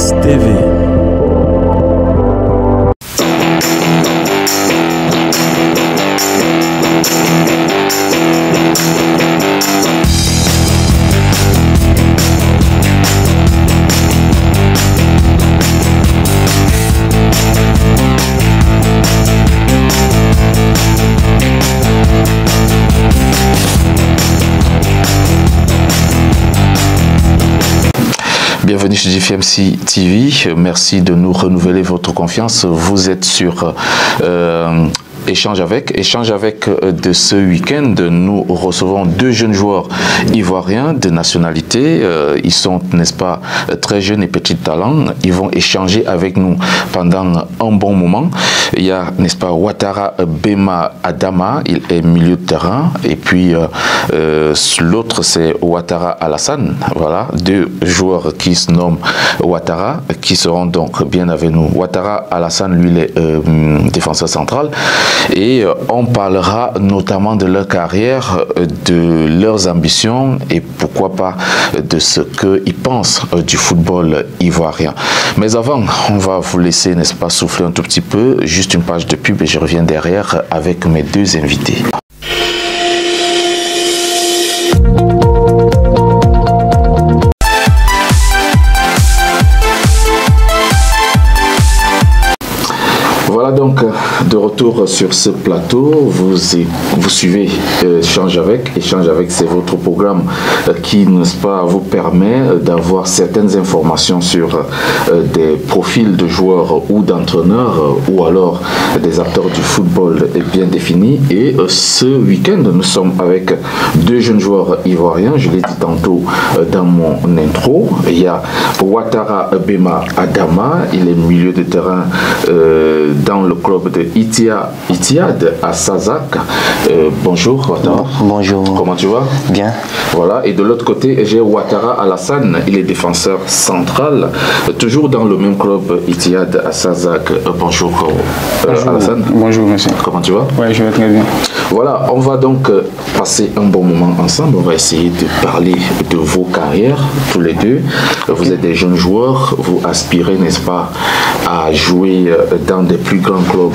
Plus TV. Bienvenue chez DFMC TV, merci de nous renouveler votre confiance. Vous êtes sur Échange avec de ce week-end. Nous recevons deux jeunes joueurs ivoiriens de nationalité. Ils sont, n'est-ce pas, très jeunes et petits talents. Ils vont échanger avec nous pendant un bon moment. Il y a, n'est-ce pas, Ouattara Bema Adama, il est milieu de terrain. Et puis l'autre, c'est Ouattara Alassane. Voilà, deux joueurs qui se nomment Ouattara, qui seront donc bien avec nous. Ouattara Alassane, lui, il est défenseur central. Et on parlera notamment de leur carrière, de leurs ambitions et pourquoi pas de ce qu'ils pensent du football ivoirien. Mais avant, on va vous laisser, n'est-ce pas, souffler un tout petit peu, juste une page de pub et je reviens derrière avec mes deux invités. Voilà donc de retour sur ce plateau, vous suivez Échange avec, c'est votre programme qui, n'est-ce pas, vous permet d'avoir certaines informations sur des profils de joueurs ou d'entraîneurs ou alors des acteurs du football bien définis. Et ce week-end, nous sommes avec deux jeunes joueurs ivoiriens, je l'ai dit tantôt dans mon intro. Il y a Ouattara Bema Adama, il est milieu de terrain dans le club de Ittihad à Sazak. Bonjour Ouattara. Bonjour. Comment tu vas? Bien. Voilà, et de l'autre côté, j'ai Ouattara Alassane, il est défenseur central, toujours dans le même club Ittihad à Sazak. Bonjour, Alassane. Bonjour monsieur. Comment tu vas? Oui, je vais très bien. Voilà, on va donc passer un bon moment ensemble. On va essayer de parler de vos carrières, tous les deux. Vous êtes des jeunes joueurs, vous aspirez, n'est-ce pas, à jouer dans des plus grands clubs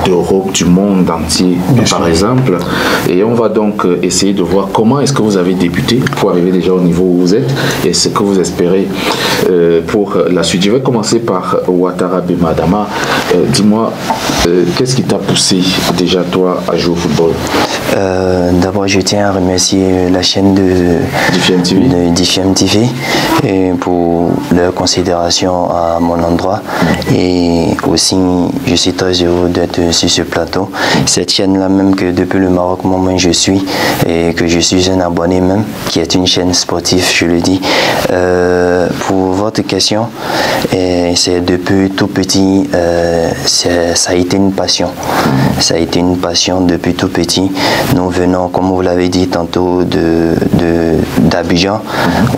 d'Europe, du monde entier, par exemple. Et on va donc essayer de voir comment est-ce que vous avez débuté pour arriver déjà au niveau où vous êtes et ce que vous espérez pour la suite. Je vais commencer par Ouattara Bema Adama. Dis-moi, qu'est-ce qui t'a poussé déjà toi à jouer au football? D'abord, je tiens à remercier la chaîne de DFM TV pour leur considération à mon endroit. Et aussi, je suis très heureux d'être sur ce plateau. Cette chaîne-là même que depuis le Maroc, moi je suis, et que je suis un abonné même, qui est une chaîne sportive, je le dis. Pour votre question, c'est depuis tout petit, ça a été une passion. Ça a été une passion depuis tout petit. Nous venons, comme vous l'avez dit tantôt, d'Abidjan.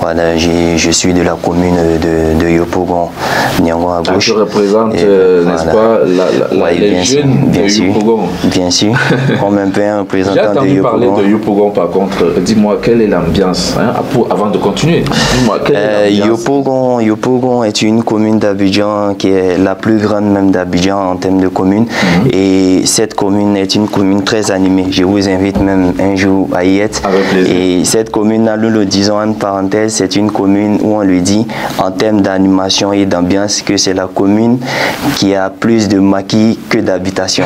Voilà, je suis de la commune de Yopougon, Niango à gauche. Tu représentes, n'est-ce pas, les jeunes de Yopougon. Bien sûr, comme un peu un représentant de Yopougon. J'ai entendu parler de Yopougon par contre. Dis-moi, quelle est l'ambiance avant de continuer? Dis-moi, quelle est l'ambiance? Yopougon est une commune d'Abidjan qui est la plus grande même d'Abidjan en termes de commune. Et cette commune est une commune très animée. Je vous invite même un jour à y être. Et cette commune-là, nous le disons en parenthèse, c'est une commune où on le dit en termes d'animation et d'ambiance que c'est la commune qui a plus de maquis que d'habitation.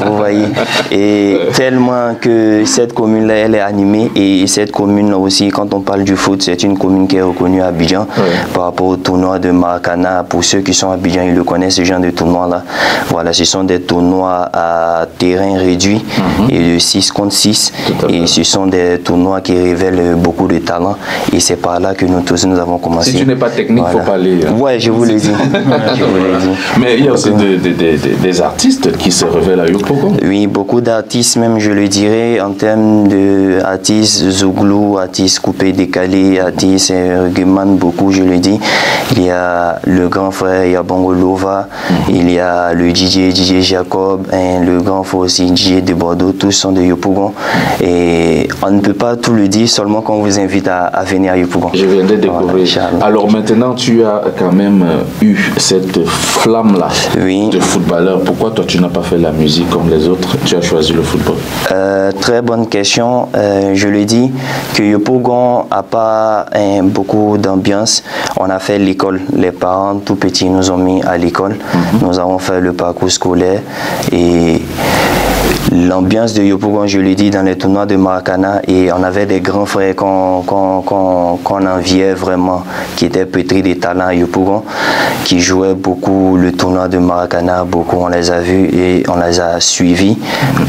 Vous voyez? Et tellement que cette commune-là, elle est animée. Et cette commune-là aussi, quand on parle du foot, c'est une commune qui est reconnue à Abidjan par rapport au tournoi de Maracana. Pour ceux qui sont à Abidjan, ils le connaissent, ce genre de tournoi-là. Voilà, ce sont des tournois à terrain réduit et de 6 contre 6. Et ce sont des tournois qui révèlent beaucoup de talent. Et c'est par là que nous tous, nous avons commencé. Si tu n'es pas technique, il faut parler. Ouais, je vous l'ai dit. Mais il y a aussi des artistes d'artistes qui se révèlent à Yopougon. Oui, beaucoup d'artistes, même je le dirais, en termes d'artistes Zouglou, artistes coupés décalés, artistes rugbyman, beaucoup, je le dis. Il y a le grand frère, il y a Bongo Lova, il y a le DJ Jacob, et le grand frère aussi, DJ de Bordeaux, tous sont de Yopougon. Et on ne peut pas tout le dire, seulement qu'on vous invite à venir à Yopougon. Je viens de découvrir. Voilà, alors maintenant, tu as quand même eu cette flamme-là de footballeur. Pourquoi toi, tu n'as pas fait la musique comme les autres? Tu as choisi le football. Très bonne question. Je le dis que Yopougon n'a pas beaucoup d'ambiance. On a fait l'école. Les parents tout petits nous ont mis à l'école. Nous avons fait le parcours scolaire et l'ambiance de Yopougon, je l'ai dit, dans les tournois de Maracana, et on avait des grands frères qu'on enviait vraiment, qui étaient pétris de talents à Yopougon, qui jouaient beaucoup le tournoi de Maracana, beaucoup on les a vus et on les a suivis,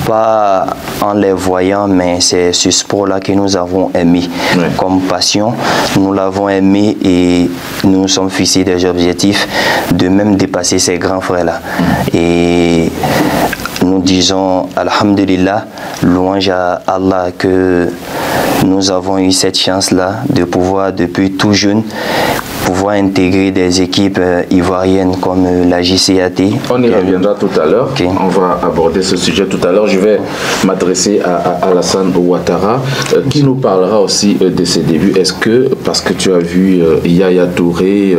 pas en les voyant, mais c'est ce sport-là que nous avons aimé comme passion. Nous l'avons aimé et nous nous sommes fixés des objectifs de même dépasser ces grands frères-là. Et nous disons Alhamdulillah, louange à Allah que nous avons eu cette chance-là de pouvoir, depuis tout jeune, pouvoir intégrer des équipes ivoiriennes comme la JCAT. On y reviendra tout à l'heure. On va aborder ce sujet tout à l'heure. Je vais m'adresser à Alassane Ouattara qui nous parlera aussi de ses débuts. Est-ce que, parce que tu as vu Yaya Touré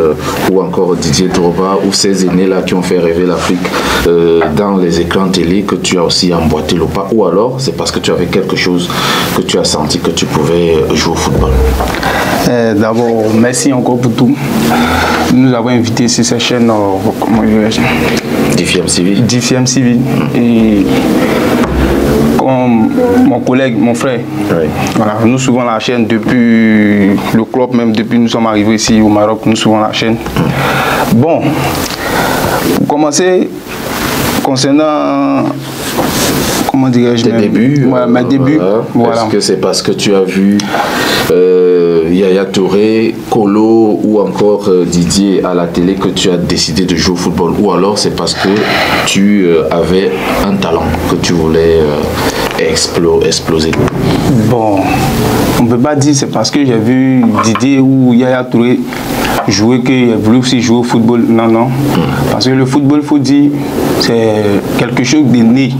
ou encore Didier Drogba ou ces aînés-là qui ont fait rêver l'Afrique dans les écrans télé, que tu as aussi emboîté le pas, ou alors c'est parce que tu avais quelque chose que tu as senti que tu pouvais jouer au football? D'abord, merci encore pour tout. Nous avons invité sur cette chaîne, DFM Civil. DFM Civil. Et comme mon collègue, mon frère, voilà, nous suivons la chaîne depuis le club, même depuis nous sommes arrivés ici au Maroc, nous suivons la chaîne. Bon, pour commencer, concernant, comment dirais-je, tes débuts, mes débuts. Voilà. Est-ce que c'est parce que tu as vu Yaya Touré, Kolo ou encore Didier à la télé que tu as décidé de jouer au football, ou alors c'est parce que tu avais un talent que tu voulais exploser? Bon, on ne peut pas dire c'est parce que j'ai vu Didier ou Yaya Touré jouer que j'ai voulu aussi jouer au football. Non, non. Parce que le football, il faut dire, c'est quelque chose de né.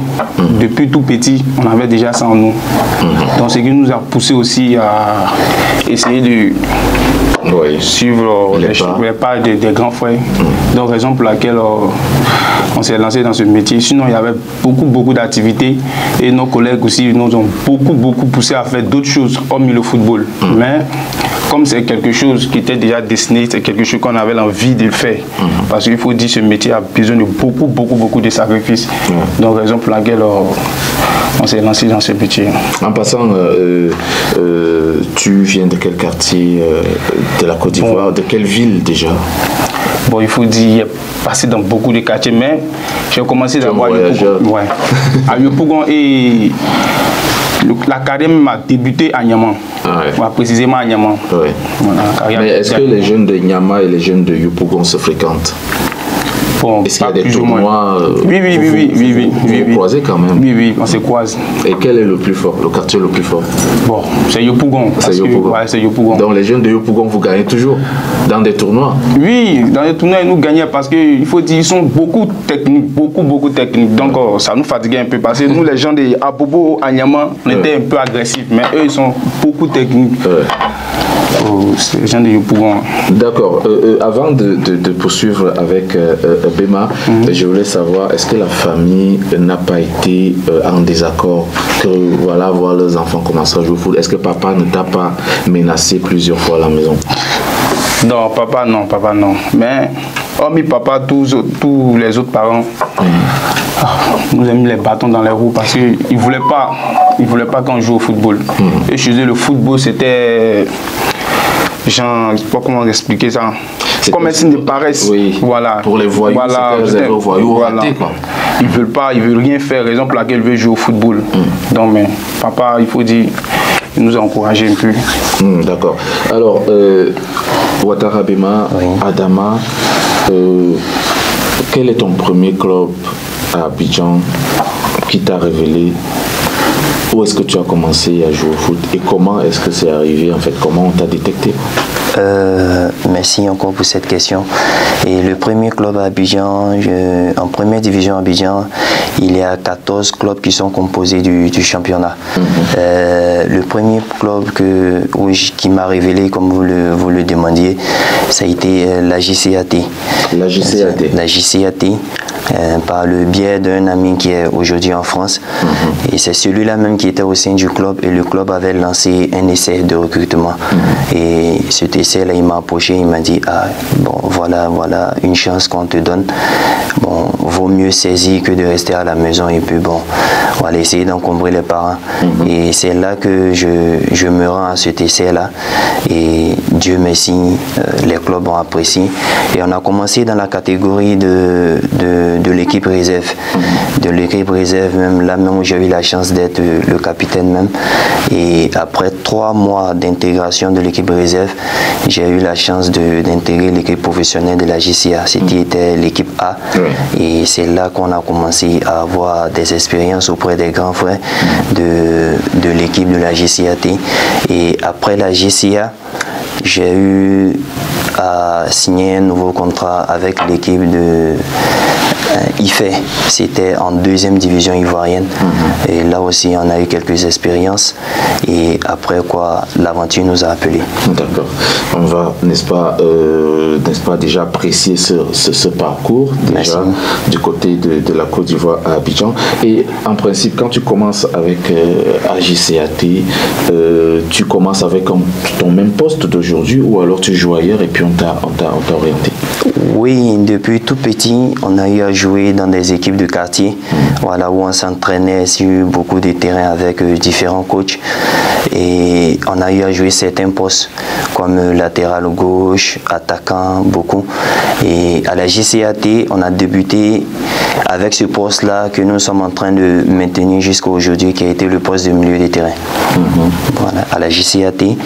Depuis tout petit, on avait déjà ça en nous. Donc, ce qui nous a poussé aussi à essayer de suivre les pas des grands frères. Donc, raison pour laquelle on s'est lancé dans ce métier. Sinon, il y avait beaucoup d'activités et nos collègues aussi nous ont beaucoup poussé à faire d'autres choses hormis le football. Mais comme c'est quelque chose qui était déjà destiné, c'est quelque chose qu'on avait l'envie de le faire. Parce qu'il faut dire que ce métier a besoin de beaucoup de sacrifices. Donc, raison pour laquelle on s'est lancé dans ce métier. En passant, tu viens de quel quartier de la Côte d'Ivoire? De quelle ville déjà? Bon, il faut dire, j'ai passé dans beaucoup de quartiers, mais j'ai commencé d'abord à Yopougon et la carrière m'a débuté à Niamey. Précisément à Niamey. Voilà, mais est-ce que les jeunes de Niamey et les jeunes de Yopougon se fréquentent? Bon, est-ce qu'il y a des tournois? Oui, vous croisez quand même? Oui, on se croise. Et quel est le plus fort, le quartier le plus fort? Bon, c'est Yopougon. C'est Yopougon. Donc les jeunes de Yopougon, vous gagnez toujours dans des tournois? Oui, dans les tournois, ils nous gagnent parce qu'il faut dire qu'ils sont beaucoup techniques. Donc ça nous fatiguait un peu parce que nous, les gens de Abobo, à Niamey, on était un peu agressifs. Mais eux, ils sont beaucoup techniques. Les gens de Yopougon. D'accord. Avant de poursuivre avec Bema, je voulais savoir, est-ce que la famille n'a pas été en désaccord que voilà, voir leurs enfants commencer à jouer au foot? Est-ce que papa ne t'a pas menacé plusieurs fois à la maison? Non, papa non. Mais hormis papa, tous les autres parents nous ont mis les bâtons dans les roues parce qu'ils ne voulaient pas qu'on joue au football. Et chez eux, le football, c'était... je ne sais pas comment expliquer ça. Comme un signe de paresse. Oui. Voilà. Pour les voyous, c'était aux voyous ratés, quoi. Ils ne veulent rien faire, raison pour laquelle ils veulent jouer au football. Donc, mais papa, il faut dire, il nous a encouragés un peu. D'accord. Alors, Ouattara Bema, Adama, quel est ton premier club à Abidjan qui t'a révélé? Où est-ce que tu as commencé à jouer au foot et comment est-ce que c'est arrivé en fait? Comment on t'a détecté? Merci encore pour cette question. Et le premier club à Abidjan, en première division à Abidjan, il y a 14 clubs qui sont composés du championnat. Le premier club qui m'a révélé, comme vous le demandiez, ça a été la JCAT. La JCAT. La JCAT. Par le biais d'un ami qui est aujourd'hui en France. Et c'est celui-là même qui était au sein du club et le club avait lancé un essai de recrutement. Et cet essai-là, il m'a approché, il m'a dit bon, voilà une chance qu'on te donne. Bon, vaut mieux saisir que de rester à la maison et puis bon, on va essayer d'encombrer les parents. Et c'est là que je me rends à cet essai-là et Dieu merci, les clubs ont apprécié. Et on a commencé dans la catégorie de l'équipe réserve. De l'équipe réserve, même là même où j'ai eu la chance d'être le capitaine même. Et après 3 mois d'intégration de l'équipe réserve, j'ai eu la chance d'intégrer l'équipe professionnelle de la JCA. C'était l'équipe A. Et c'est là qu'on a commencé à avoir des expériences auprès des grands frères de l'équipe de la JCAT. Et après la JCA, j'ai eu à signer un nouveau contrat avec l'équipe de IFE. C'était en 2e division ivoirienne. Et là aussi, on a eu quelques expériences. Et après quoi, l'aventure nous a appelés. D'accord. On va, n'est-ce pas, déjà apprécier ce parcours déjà du côté de la Côte d'Ivoire à Abidjan. Et en principe, quand tu commences avec AJCAT, tu commences avec ton même poste d'aujourd'hui ou alors tu joues ailleurs et puis on t'a orienté? Oui, depuis tout petit, on a eu à jouer dans des équipes de quartier, voilà, où on s'entraînait sur beaucoup de terrains avec différents coachs. Et on a eu à jouer certains postes comme latéral gauche, attaquant, beaucoup. Et à la JCAT, on a débuté avec ce poste-là que nous sommes en train de maintenir jusqu'à aujourd'hui, qui a été le poste de milieu de terrain. Voilà. À la JCAT,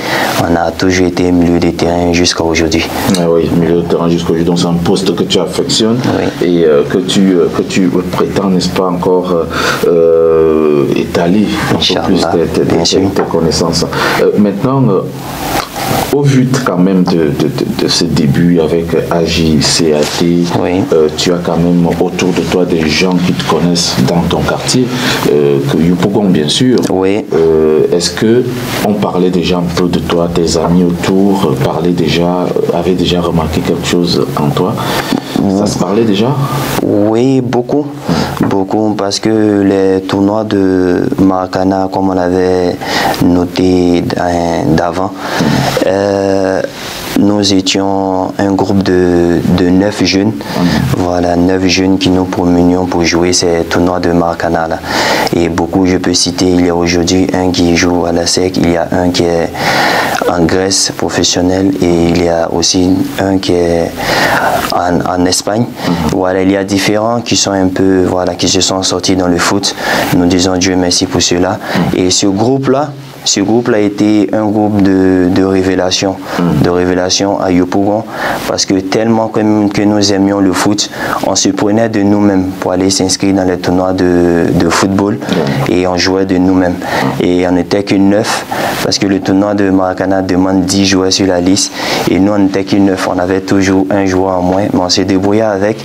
on a toujours été milieu de terrain jusqu'à aujourd'hui. Ah oui, milieu de terrain jusqu'à aujourd'hui. Donc c'est un poste que tu affectionnes et que tu prétends, n'est-ce pas, encore étaler un peu plus tes connaissances. Maintenant, au vu quand même de ce début avec AJCAT, tu as quand même autour de toi des gens qui te connaissent dans ton quartier, que Yopougon bien sûr. Est-ce que on parlait déjà un peu de toi, tes amis autour avaient déjà remarqué quelque chose en toi? Ça se parlait déjà? Oui, beaucoup, parce que les tournois de Maracana, comme on l'avait noté d'avant, nous étions un groupe de 9 jeunes, voilà, 9 jeunes qui nous promenions pour jouer ces tournois de Maracana là. Et beaucoup, je peux citer, il y a aujourd'hui un qui joue à la SEC, il y a un qui est en Grèce professionnel et il y a aussi un qui est en Espagne. Voilà, il y a différents qui sont un peu, voilà, qui se sont sortis dans le foot. Nous disons Dieu merci pour cela. Et ce groupe-là a été un groupe de révélation, à Yopougon, parce que tellement que nous aimions le foot, on se prenait de nous-mêmes pour aller s'inscrire dans les tournois de football et on jouait de nous-mêmes. Et on n'était que 9, parce que le tournoi de Maracana demande 10 joueurs sur la liste et nous on n'était que 9, on avait toujours un joueur en moins, mais on se débrouillait avec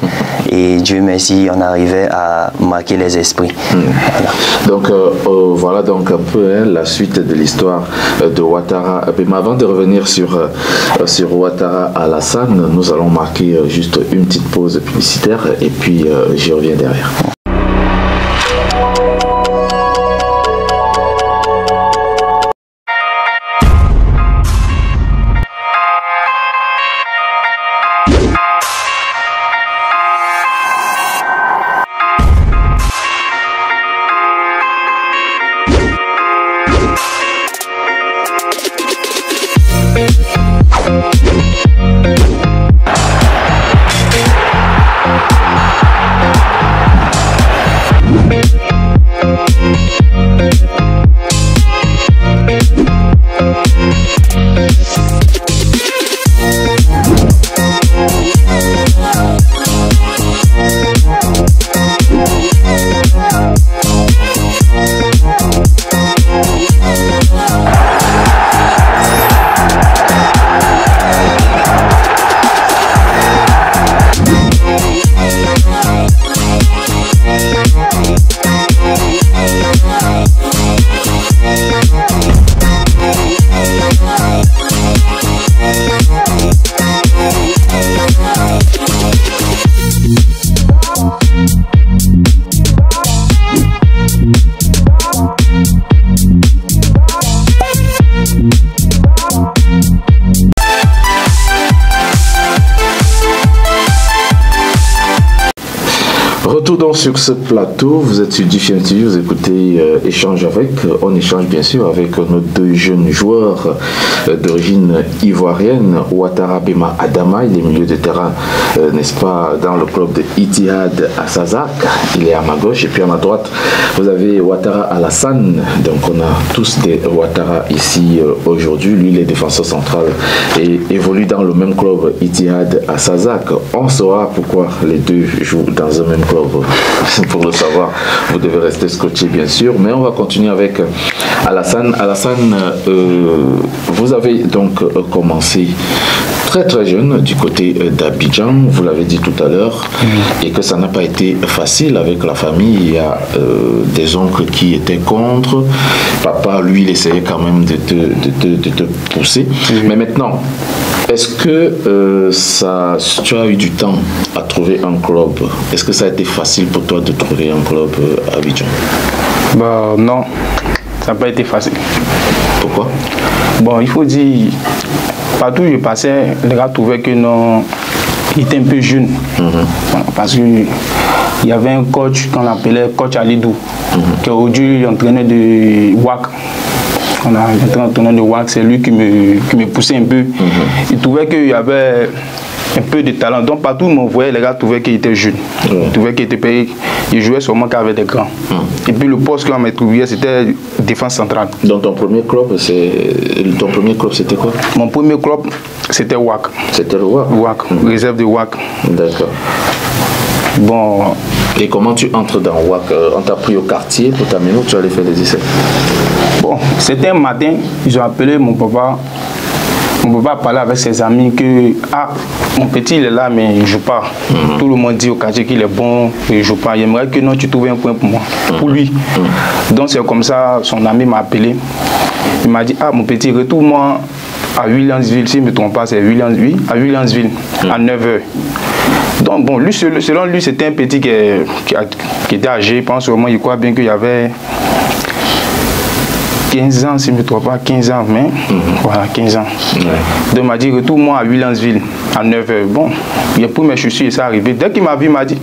et Dieu merci, on arrivait à marquer les esprits. Voilà. Donc voilà donc un peu la suite de l'histoire de Ouattara. Mais avant de revenir sur Ouattara Alassane, nous allons marquer juste une petite pause publicitaire et puis j'y reviens derrière. Retour donc sur ce plateau, vous êtes sur DFM TV, vous écoutez Échange avec, on échange bien sûr avec nos deux jeunes joueurs d'origine ivoirienne, Ouattara Bema Adama, il est milieu de terrain, n'est-ce pas, dans le club de Ittihad à Sazak, il est à ma gauche, et puis à ma droite, vous avez Ouattara Alassane, donc on a tous des Ouattara ici aujourd'hui, lui il est défenseur central et évolue dans le même club Ittihad à Sazak. On saura pourquoi les deux jouent dans un même club. Pour le savoir, vous devez rester scotché bien sûr, mais on va continuer avec Alassane. Alassane, vous avez donc commencé très très jeune du côté d'Abidjan, vous l'avez dit tout à l'heure, et que ça n'a pas été facile avec la famille. Il y a des oncles qui étaient contre, papa lui il essayait quand même de te pousser, mais maintenant est-ce que tu as eu du temps à trouver un club? Est-ce que ça a été facile pour toi de trouver un club à Abidjan? Bah non, ça n'a pas été facile. Pourquoi? Bon, il faut dire, partout où je passais, les gars trouvaient que non, il était un peu jeune. Parce qu'il y avait un coach qu'on appelait coach Alidou, qui est aujourd'hui entraîneur de WAC. On a entraîneur de WAC, c'est lui qui me poussait un peu. Il trouvait qu'il y avait un peu de talent. Donc partout où on voyait, les gars trouvaient qu'il était jeune. Ils trouvaient qu'il était payé. Il jouait seulement qu'avec des grands. Et puis le poste qu'on m'a trouvé, c'était défense centrale. Donc ton premier club, c'était quoi? Mon premier club, c'était WAC. C'était le WAC? WAC, réserve de WAC. D'accord. Bon. Et comment tu entres dans WAC? On t'a pris au quartier pour t'amener où tu allais faire les essais? Bon, c'était un matin, ils ont appelé mon papa. Mon papa parlait avec ses amis que mon petit il est là mais il ne joue pas. Tout le monde dit au quartier qu'il est bon, il ne joue pas. Il aimerait que non, tu trouves un point pour moi, pour lui. Donc c'est comme ça, son ami m'a appelé. Il m'a dit, mon petit, retourne-moi à Williamsville, si je ne me trompe pas, c'est Williamsville, à Williamsville, à 9h. Donc bon, lui, selon lui, c'était un petit qui était âgé. Je pense vraiment, il croit bien qu'il y avait 15 ans, si je ne me trompe pas, 15 ans, mais voilà, 15 ans. Donc il m'a dit, retourne-moi à Williamsville, à 9h. Bon, il a pris mes chaussures et ça arrivé. Dès qu'il m'a vu, il m'a dit,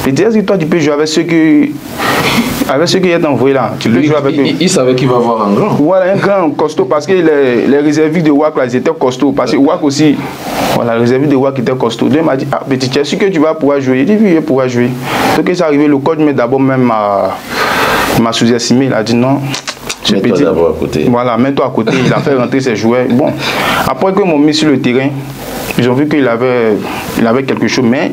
est-ce que toi tu peux jouer avec ceux qui est envoyé là? Tu peux jouer avec eux. Il savait qu'il va avoir un grand. Voilà, un grand costaud, parce que les réservistes de WAC là, ils étaient costauds. Parce que WAC aussi, voilà, les réservistes de WAC étaient costauds. Donc il m'a dit, petit, tu es sûr que tu vas pouvoir jouer? Il dit, oui, il va pouvoir jouer. Donc il s'est arrivé, le coach d'abord même m'a sous-estimé, il a dit non. Mets-toi d'abord à côté. Voilà, mets-toi à côté, il a fait rentrer ses joueurs. Bon, après qu'ils m'ont mis sur le terrain, ils ont vu qu'il avait quelque chose, mais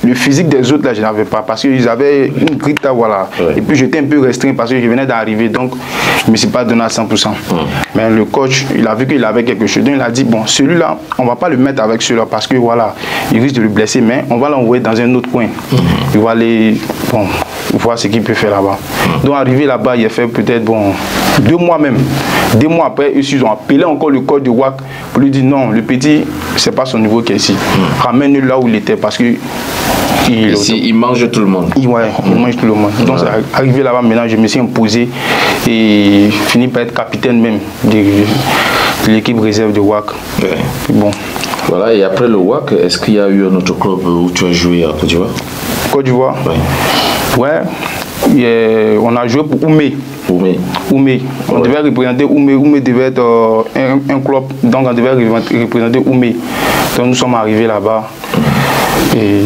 le physique des autres là, je n'avais pas, parce qu'ils avaient une grille là, voilà. Et puis j'étais un peu restreint parce que je venais d'arriver, donc je ne me suis pas donné à 100%. Mais le coach, il a vu qu'il avait quelque chose, donc il a dit, bon, celui-là, on ne va pas le mettre avec celui-là parce que voilà, il risque de le blesser, mais on va l'envoyer dans un autre coin. Il va aller, bon, voir ce qu'il peut faire là-bas. Donc arrivé là-bas, il a fait peut-être, bon, 2 mois même. 2 mois après, ils ont appelé encore le coach de WAC pour lui dire non, le petit, c'est pas son niveau qui est ici. Ramène-le là où il était parce que il mange tout le monde. Il mange tout le monde. Donc arrivé là-bas, maintenant je me suis imposé et fini par être capitaine même de l'équipe réserve de WAC. Bon. Voilà, et après le WAC, est-ce qu'il y a eu un autre club où tu as joué à Côte d'Ivoire? Côte d'Ivoire? Ouais. On a joué pour Oumé. On devait représenter Oumé. Oumé devait être un club, donc on devait représenter Oumé. Donc nous sommes arrivés là-bas. Et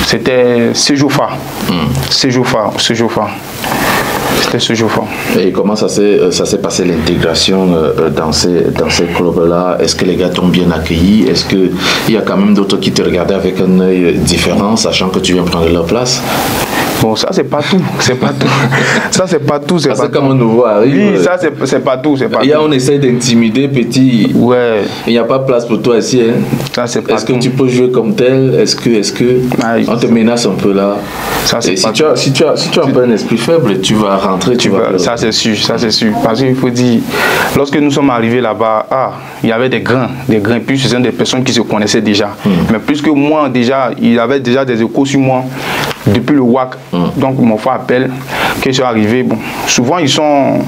c'était Séjourfa. Séjourfa. C'était Séjourfa. Et comment ça s'est passé l'intégration dans ces clubs-là? Est-ce que les gars t'ont bien accueilli? Est-ce qu'il y a quand même d'autres qui te regardaient avec un œil différent, sachant que tu viens prendre leur place? Bon, ça c'est pas tout, Ça c'est pas tout, Parce que quand un nouveau arrive, oui, ça c'est pas tout, on essaie d'intimider petit. Ouais. Il n'y a pas de place pour toi ici. Hein. Ça c'est pas. Est-ce que tu peux jouer comme tel? Est-ce que on te menace un peu là? Ça c'est pas. Si tu as un peu un esprit faible, tu vas rentrer, tu vas. Ça c'est sûr. Parce qu'il faut dire, lorsque nous sommes arrivés là-bas, il y avait des grains, puis ce sont des personnes qui se connaissaient déjà. Mais plus que moi déjà, il y avait déjà des échos sur moi depuis le WAC. Donc mon frère appelle, qu'ils sont arrivés. Bon, souvent ils sont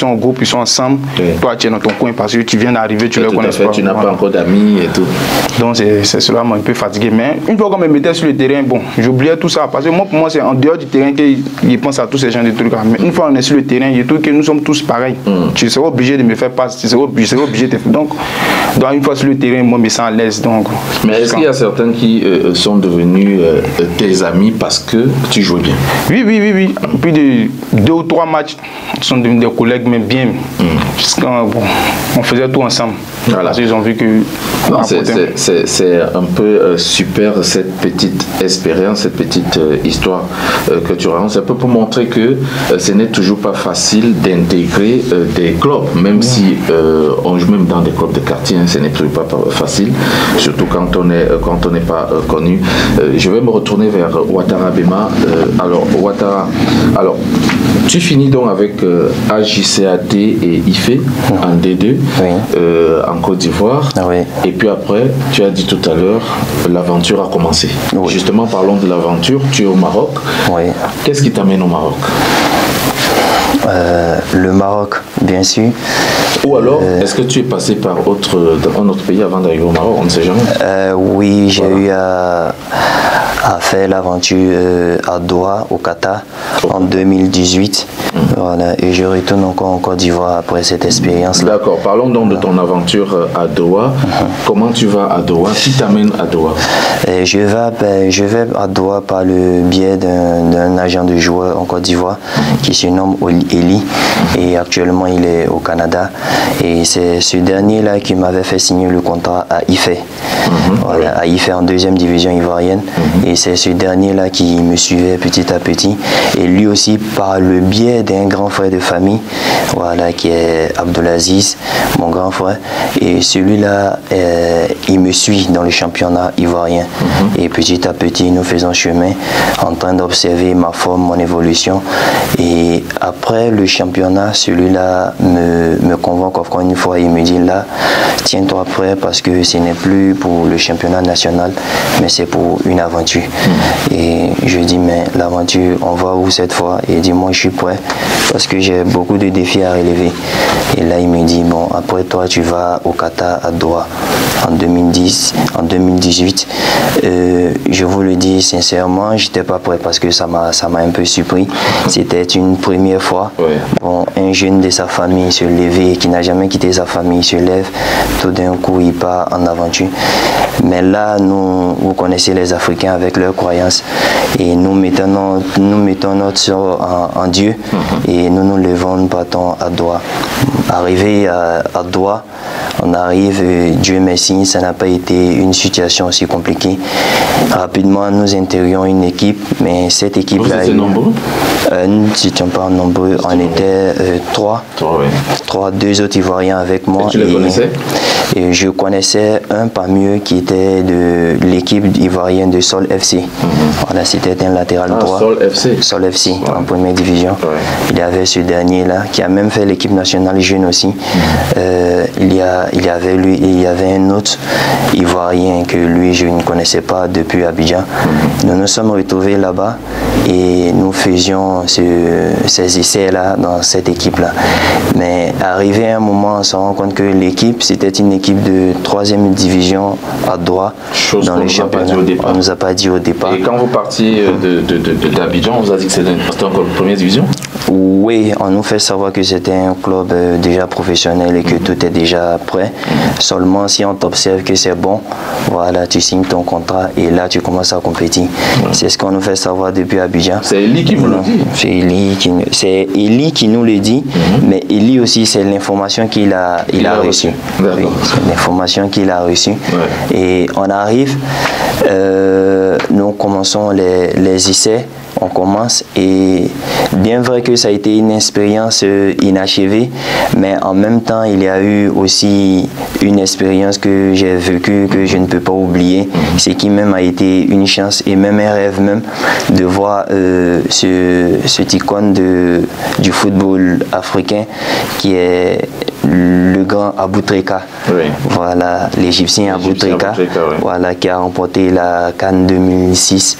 en groupe, ils sont ensemble. Toi tu es dans ton coin parce que tu viens d'arriver, tu ne les connais pas. Tu n'as pas encore d'amis et tout. Donc c'est cela m'a un peu fatigué. Mais une fois qu'on me mettait sur le terrain, bon, j'oubliais tout ça. Parce que moi, pour moi, c'est en dehors du terrain que je pense à tous ces gens de trucs. Mais une fois on est sur le terrain, je trouve que nous sommes tous pareils. Tu seras obligé de me faire passer, tu seras obligé de faire. Donc une fois sur le terrain, moi je me sens à l'aise. Mais est-ce qu'il y a certains qui sont devenus tes amis parce que tu joues bien? Oui. Puis de 2 ou 3 matchs, ils sont devenus des collègues, même bien. On faisait tout ensemble. Voilà. Parce qu'ils ont vu que... C'est un peu super cette petite expérience, cette petite histoire que tu racontes. C'est un peu pour montrer que ce n'est toujours pas facile d'intégrer des clubs, même si on joue même dans des clubs de quartier, hein, ce n'est toujours pas facile, surtout quand on n'est pas connu. Je vais me retourner vers Ouattara Bema. Alors Ouattara, tu finis donc avec AJCAT et IFE en D2 en Côte d'Ivoire. Et puis après, tu as dit tout à l'heure, l'aventure a commencé. Justement, parlons de l'aventure. Tu es au Maroc. Qu'est-ce qui t'amène au Maroc? Le Maroc, bien sûr. Ou alors, est-ce que tu es passé par un autre pays avant d'arriver au Maroc? On ne sait jamais. Oui, j'ai eu à faire l'aventure à Doha, au Qatar, en 2018. Voilà, et je retourne encore en Côte d'Ivoire après cette expérience. D'accord, parlons donc de ton aventure à Doha. Comment tu vas à Doha? Qui t'amène à Doha? Je vais à Doha par le biais d'un agent de joueurs en Côte d'Ivoire qui se nomme Eli, et actuellement il est au Canada. Et c'est ce dernier-là qui m'avait fait signer le contrat à IFE. Voilà, à IFE en 2e division ivoirienne. Et c'est ce dernier-là qui me suivait petit à petit. Et lui aussi, par le biais d'un grand frère de famille, voilà, qui est Abdelaziz, mon grand frère. Et celui-là, il me suit dans le championnat ivoirien. Et petit à petit, nous faisons chemin en train d'observer ma forme, mon évolution. Et après le championnat, celui-là me convoque encore une fois. Il me dit là, tiens-toi prêt parce que ce n'est plus pour le championnat national, mais c'est pour une aventure. Et je dis, mais l'aventure, on va où cette fois? Et il dit, moi je suis prêt parce que j'ai beaucoup de défis à relever. Et là il me dit, bon, après toi tu vas au Qatar, à Doha en 2018. Je vous le dis sincèrement, j'étais pas prêt parce que ça m'a un peu surpris. C'était une première fois. Bon, un jeune de sa famille se lever, qui n'a jamais quitté sa famille, se lève, tout d'un coup il part en aventure. Mais là, vous connaissez les Africains avec leurs croyances, et nous mettons notre sort en Dieu, et nous levons, nous partons à Doha. Arrivé à Doha, on arrive, Dieu merci, ça n'a pas été une situation aussi compliquée. Rapidement, nous intégrions une équipe, mais cette équipe-là... Vous étiez nombreux? Nous n'étions pas nombreux, on était 3. 2 autres Ivoiriens avec moi. Et tu les connaissais? Et je connaissais un parmi eux qui était de l'équipe ivoirienne de Sol FC. Voilà, c'était un latéral droit. Sol FC en première division. Il y avait ce dernier-là qui a même fait l'équipe nationale jeune aussi. Il y avait lui et il y avait un autre Ivoirien que lui je ne connaissais pas depuis Abidjan. Nous nous sommes retrouvés là-bas et nous faisions ces essais-là dans cette équipe-là. Mais arrivé à un moment, on se rend compte que l'équipe, c'était une équipe de 3e division à Doha dans le championnat. On ne nous a pas dit au départ. Et quand vous partiez d'Abidjan, on vous a dit que c'était encore la 1re division? Oui, on nous fait savoir que c'était un club déjà professionnel et que tout est déjà prêt. Seulement si on t'observe que c'est bon, voilà, tu signes ton contrat et là tu commences à compétir. C'est ce qu'on nous fait savoir depuis Abidjan. C'est Eli qui vous le dit? C'est Eli qui nous le dit, mais Eli aussi c'est l'information qu'il a reçue. Oui, c'est l'information qu'il a reçue. Et on arrive, nous commençons les essais. On commence et bien vrai que ça a été une expérience inachevée, mais en même temps il y a eu aussi une expérience que j'ai vécue, que je ne peux pas oublier. Ce qui même a été une chance et même un rêve même de voir cette icône du football africain qui est le grand Aboutrika. Oui. Voilà, l'Égyptien Aboutrika, oui. voilà, qui a remporté la CAN 2006.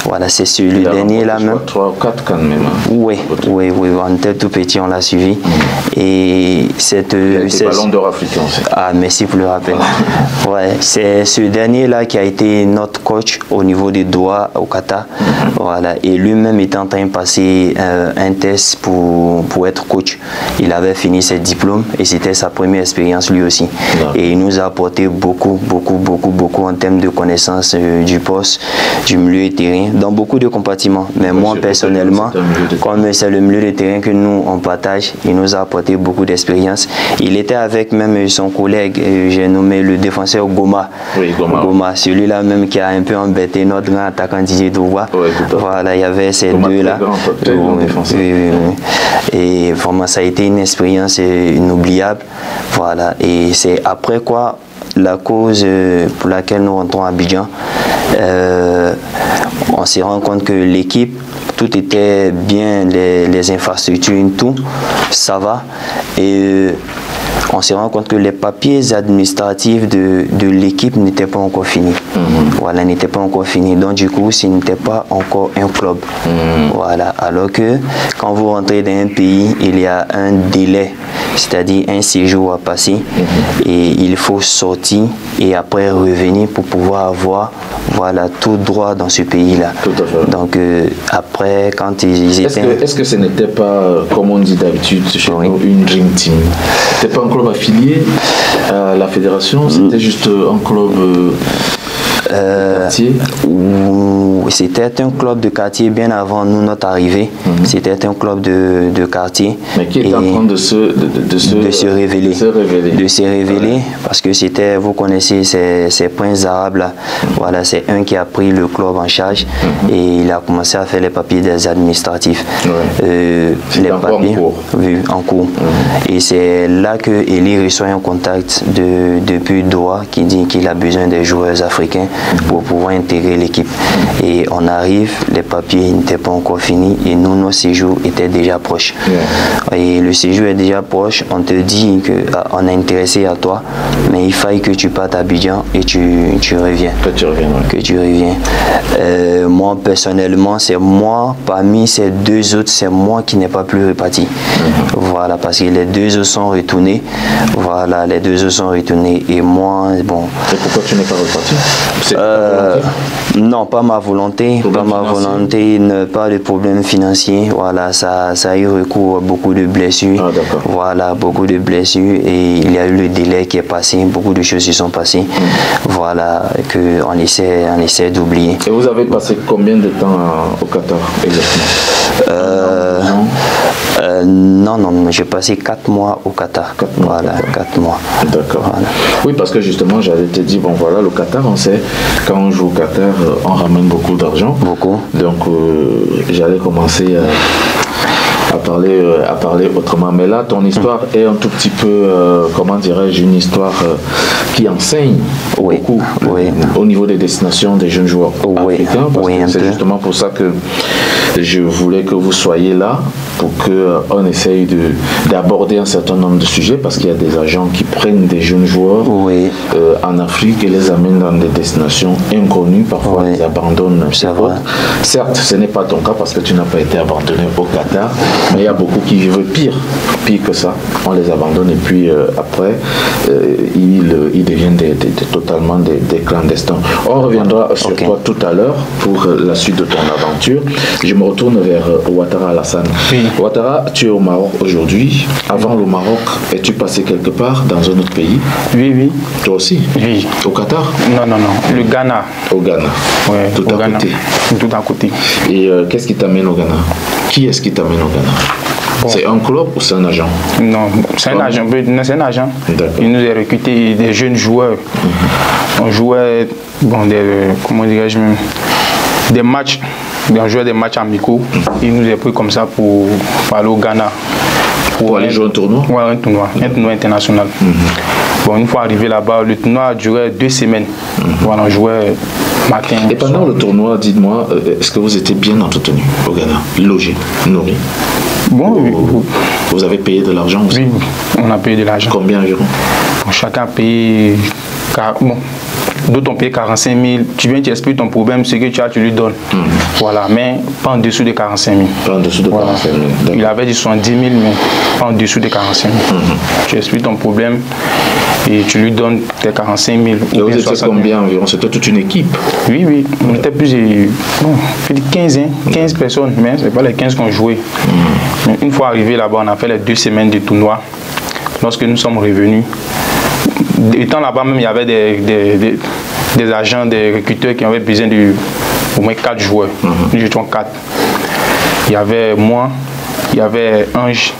Voilà, c'est le dernier là même. 3 ou 4 CAN même. Hein. Oui, on était tout petit, on l'a suivi. Et cette ballon d'or africain aussi. Ah, merci pour le rappel. Ouais, c'est ce dernier là qui a été notre coach au niveau des Doha au Qatar. Voilà, et lui-même était en train de passer un test pour être coach. Il avait fini ses diplômes et c'était sa première expérience lui aussi. Et il nous a apporté beaucoup en termes de connaissances du poste, du milieu de terrain, dans beaucoup de compartiments. Mais moi personnellement, comme c'est le milieu de terrain que nous on partage, il nous a apporté beaucoup d'expérience. Il était avec même son collègue, j'ai nommé le défenseur Goma. Oui, Goma, celui-là même qui a un peu embêté notre grand attaquant Didier Douva. Voilà, il y avait ces deux-là. Et vraiment, ça a été une expérience inoubliable. Voilà, et c'est après quoi la cause pour laquelle nous rentrons à Abidjan, on s'est rendu compte que l'équipe, tout était bien, les infrastructures, tout, ça va. Et on s'est rendu compte que les papiers administratifs de l'équipe n'étaient pas encore finis. Voilà, n'étaient pas encore finis. Donc du coup, ce n'était pas encore un club. Voilà, alors que quand vous rentrez dans un pays, il y a un délai, c'est-à-dire un séjour à passer, et il faut sortir et après revenir pour pouvoir avoir, voilà, tout droit dans ce pays-là. Donc après, quand ils étaient... Est-ce que ce n'était pas, comme on dit d'habitude chez nous, une dream team? C'était pas un club affilié à la fédération, c'était juste un club quartier? C'était un club de quartier bien avant nous, notre arrivée. C'était un club de quartier. Mais qui est en train de se révéler. De se révéler, parce que c'était, vous connaissez ces princes arabes là. Voilà, c'est un qui a pris le club en charge et il a commencé à faire les papiers des administratifs. Les papiers en cours. Et c'est là que Eli reçoit un contact depuis Doha qui dit qu'il a besoin des joueurs africains pour pouvoir intégrer l'équipe. Et on arrive, les papiers n'étaient pas encore finis et nous, nos séjours étaient déjà proches. Et le séjour est déjà proche, on te dit qu'on est intéressé à toi, mais il faille que tu partes à Abidjan et tu reviens. Que tu reviens. Moi, personnellement, c'est moi, parmi ces deux autres, c'est moi qui n'ai pas plus reparti. Voilà, parce que les deux autres sont retournés. Voilà, les deux autres sont retournés. Et moi, bon... Et pourquoi tu n'es pas reparti? Non, pas ma volonté. Pas de problème financier. Voilà, ça a eu recours à beaucoup de blessures. Voilà, beaucoup de blessures. Et il y a eu le délai qui est passé. Beaucoup de choses se sont passées. Voilà, qu'on essaie d'oublier. Et vous avez passé combien de temps au Qatar exactement? Non, j'ai passé 4 mois au Qatar. 4 mois. D'accord. Voilà. Oui, parce que justement, j'allais te dire, bon voilà, le Qatar, on sait, quand on joue au Qatar, on ramène beaucoup d'argent. Beaucoup. Donc, j'allais commencer à parler autrement. Mais là, ton histoire est un tout petit peu, comment dirais-je, une histoire qui enseigne beaucoup au niveau des destinations des jeunes joueurs africains. Parce que c'est justement pour ça que je voulais que vous soyez là, pour qu'on essaye d'aborder un certain nombre de sujets, parce qu'il y a des agents qui prennent des jeunes joueurs en Afrique et les amènent dans des destinations inconnues, parfois ils abandonnent. Certes, ce n'est pas ton cas parce que tu n'as pas été abandonné au Qatar, mais il y a beaucoup qui vivent pire que ça. On les abandonne et puis après, ils deviennent totalement des clandestins. On reviendra sur toi tout à l'heure pour la suite de ton aventure. Je me retourne vers Ouattara Alassane. Ouattara, tu es au Maroc aujourd'hui. Avant le Maroc, es-tu passé quelque part dans un autre pays? Oui. Toi aussi? Oui. Au Qatar? Non. Le Ghana. Au Ghana? Oui. Tout à côté? Tout à côté. Et qu'est-ce qui t'amène au Ghana? Qui est-ce qui t'amène au Ghana? C'est un club ou c'est un agent? Non, c'est un agent. Il nous a recruté des jeunes joueurs. On jouait comment dirais-je même, des matchs. On jouait des matchs amicaux. Il nous a pris comme ça pour aller au Ghana. Pour aller jouer un tournoi? Oui, un tournoi international. Bon, une fois arrivé là-bas, le tournoi a duré 2 semaines. Voilà, on jouait matin. Et pendant le tournoi, dites-moi, est-ce que vous étiez bien entretenu au Ghana, logé, nourri? Bon, vous avez payé de l'argent aussi? Oui, on a payé de l'argent. Combien environ? Bon, chacun a payé. Bon, d'autres ont payé 45 000. Tu viens, tu expliques ton problème, ce que tu as, tu lui donnes. Voilà, mais pas en dessous de 45 000. Pas en dessous de 45 000. Il avait dit 70 000, mais pas en dessous de 45 000. Tu expliques ton problème et tu lui donnes tes 45 000. Et vous étiez combien environ? C'était toute une équipe? Oui, oui. On était plus de 15 personnes, mais ce n'est pas les 15 qu'on jouait. Mais une fois arrivé là-bas, on a fait les 2 semaines de tournoi. Lorsque nous sommes revenus, étant là-bas même, il y avait des agents, des recruteurs qui avaient besoin de au moins 4 joueurs. Nous étions 4. Il y avait moi, il y avait Ange.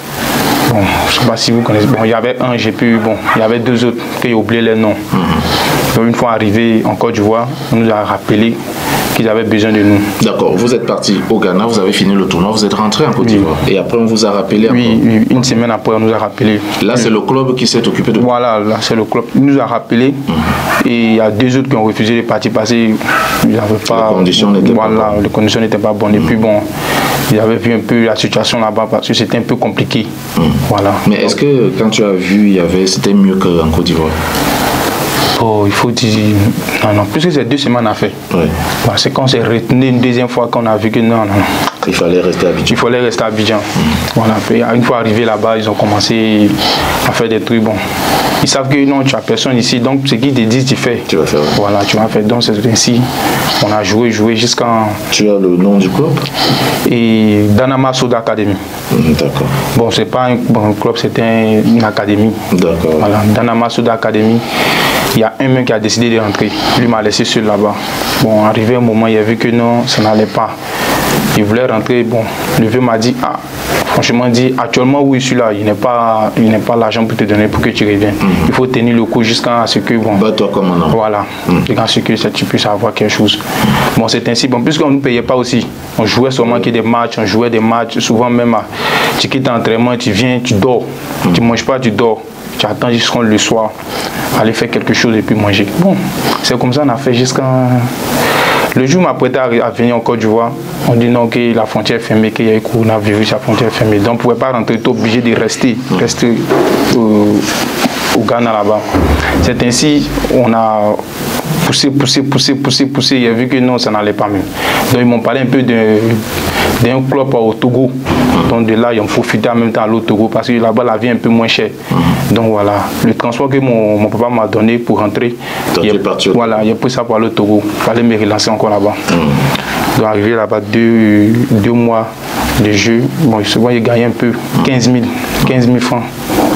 Bon, je ne sais pas si vous connaissez. Bon, il y avait Ange et puis bon, il y avait 2 autres qui ont oublié les noms. Donc une fois arrivé en Côte d'Ivoire, on nous a rappelé qu'ils avaient besoin de nous. D'accord, vous êtes parti au Ghana, vous avez fini le tournoi, vous êtes rentré en Côte d'Ivoire. Et après on vous a rappelé? Oui, une semaine après on nous a rappelé. Là c'est le club qui s'est occupé de vous? Voilà, là c'est le club. Il nous a rappelé et il y a 2 autres qui ont refusé de partir parce qu'ils n'avaient pas... Les conditions n'étaient pas bonnes. Les conditions n'étaient pas bonnes. Et puis bon, ils avaient vu un peu la situation là-bas parce que c'était un peu compliqué. Voilà. Mais est-ce que quand tu as vu, c'était mieux qu'en Côte d'Ivoire? Oh, il faut dire... Non, puisque c'est 2 semaines à faire. Oui. Voilà, c'est quand on s'est retenu une deuxième fois qu'on a vu que non. Il fallait rester à Abidjan. Il fallait rester à Abidjan. Voilà. Puis, une fois arrivé là-bas, ils ont commencé à faire des trucs. Bon, ils savent que non, tu n'as personne ici. Donc, ce qu'ils te disent, tu fais. Tu vas faire. Voilà, tu vas faire. Donc, c'est ainsi. On a joué jusqu'à... Tu as le nom du club? Et Danama Soda Academy. D'accord. Bon, c'est pas un club, c'était une académie. D'accord. Voilà, Danama Soda Academy. Il y a un mec qui a décidé de rentrer. Lui m'a laissé seul là-bas. Bon, arrivé un moment, il a vu que non, ça n'allait pas. Il voulait rentrer. Bon, le vieux m'a dit, franchement, actuellement où je suis là, il n'est pas l'argent pour te donner pour que tu reviennes. Il faut tenir le coup jusqu'à ce que, bon... Bats-toi comme un homme. Voilà, jusqu'à ce que tu puisses avoir quelque chose. Bon, c'est ainsi. Bon, puisqu'on ne nous payait pas aussi, on jouait seulement que des matchs, on jouait des matchs, souvent même, tu quittes l'entraînement, tu viens, tu dors. Tu ne manges pas, tu dors. Tu attends jusqu'à le soir, aller faire quelque chose et puis manger. Bon, c'est comme ça qu'on a fait jusqu'à... Le jour où m'apprêtais à venir en Côte d'Ivoire, on dit non, que la frontière est fermée, qu'il y a eu coronavirus, la frontière est fermée. Donc on ne pouvait pas rentrer, tu es obligé de rester au Ghana là-bas. C'est ainsi, on a poussé. Il a vu que non, ça n'allait pas même. Donc ils m'ont parlé un peu d'un club au Togo. Donc de là, ils ont profité en même temps à l'autre Togo parce que là-bas, la vie est un peu moins chère. Donc voilà, le transport que mon papa m'a donné pour rentrer, il a pris ça pour aller au Togo. Il fallait me relancer encore là-bas. Donc arrivé là-bas, 2 mois de jeu, bon, souvent il gagnait un peu, 15 000 francs.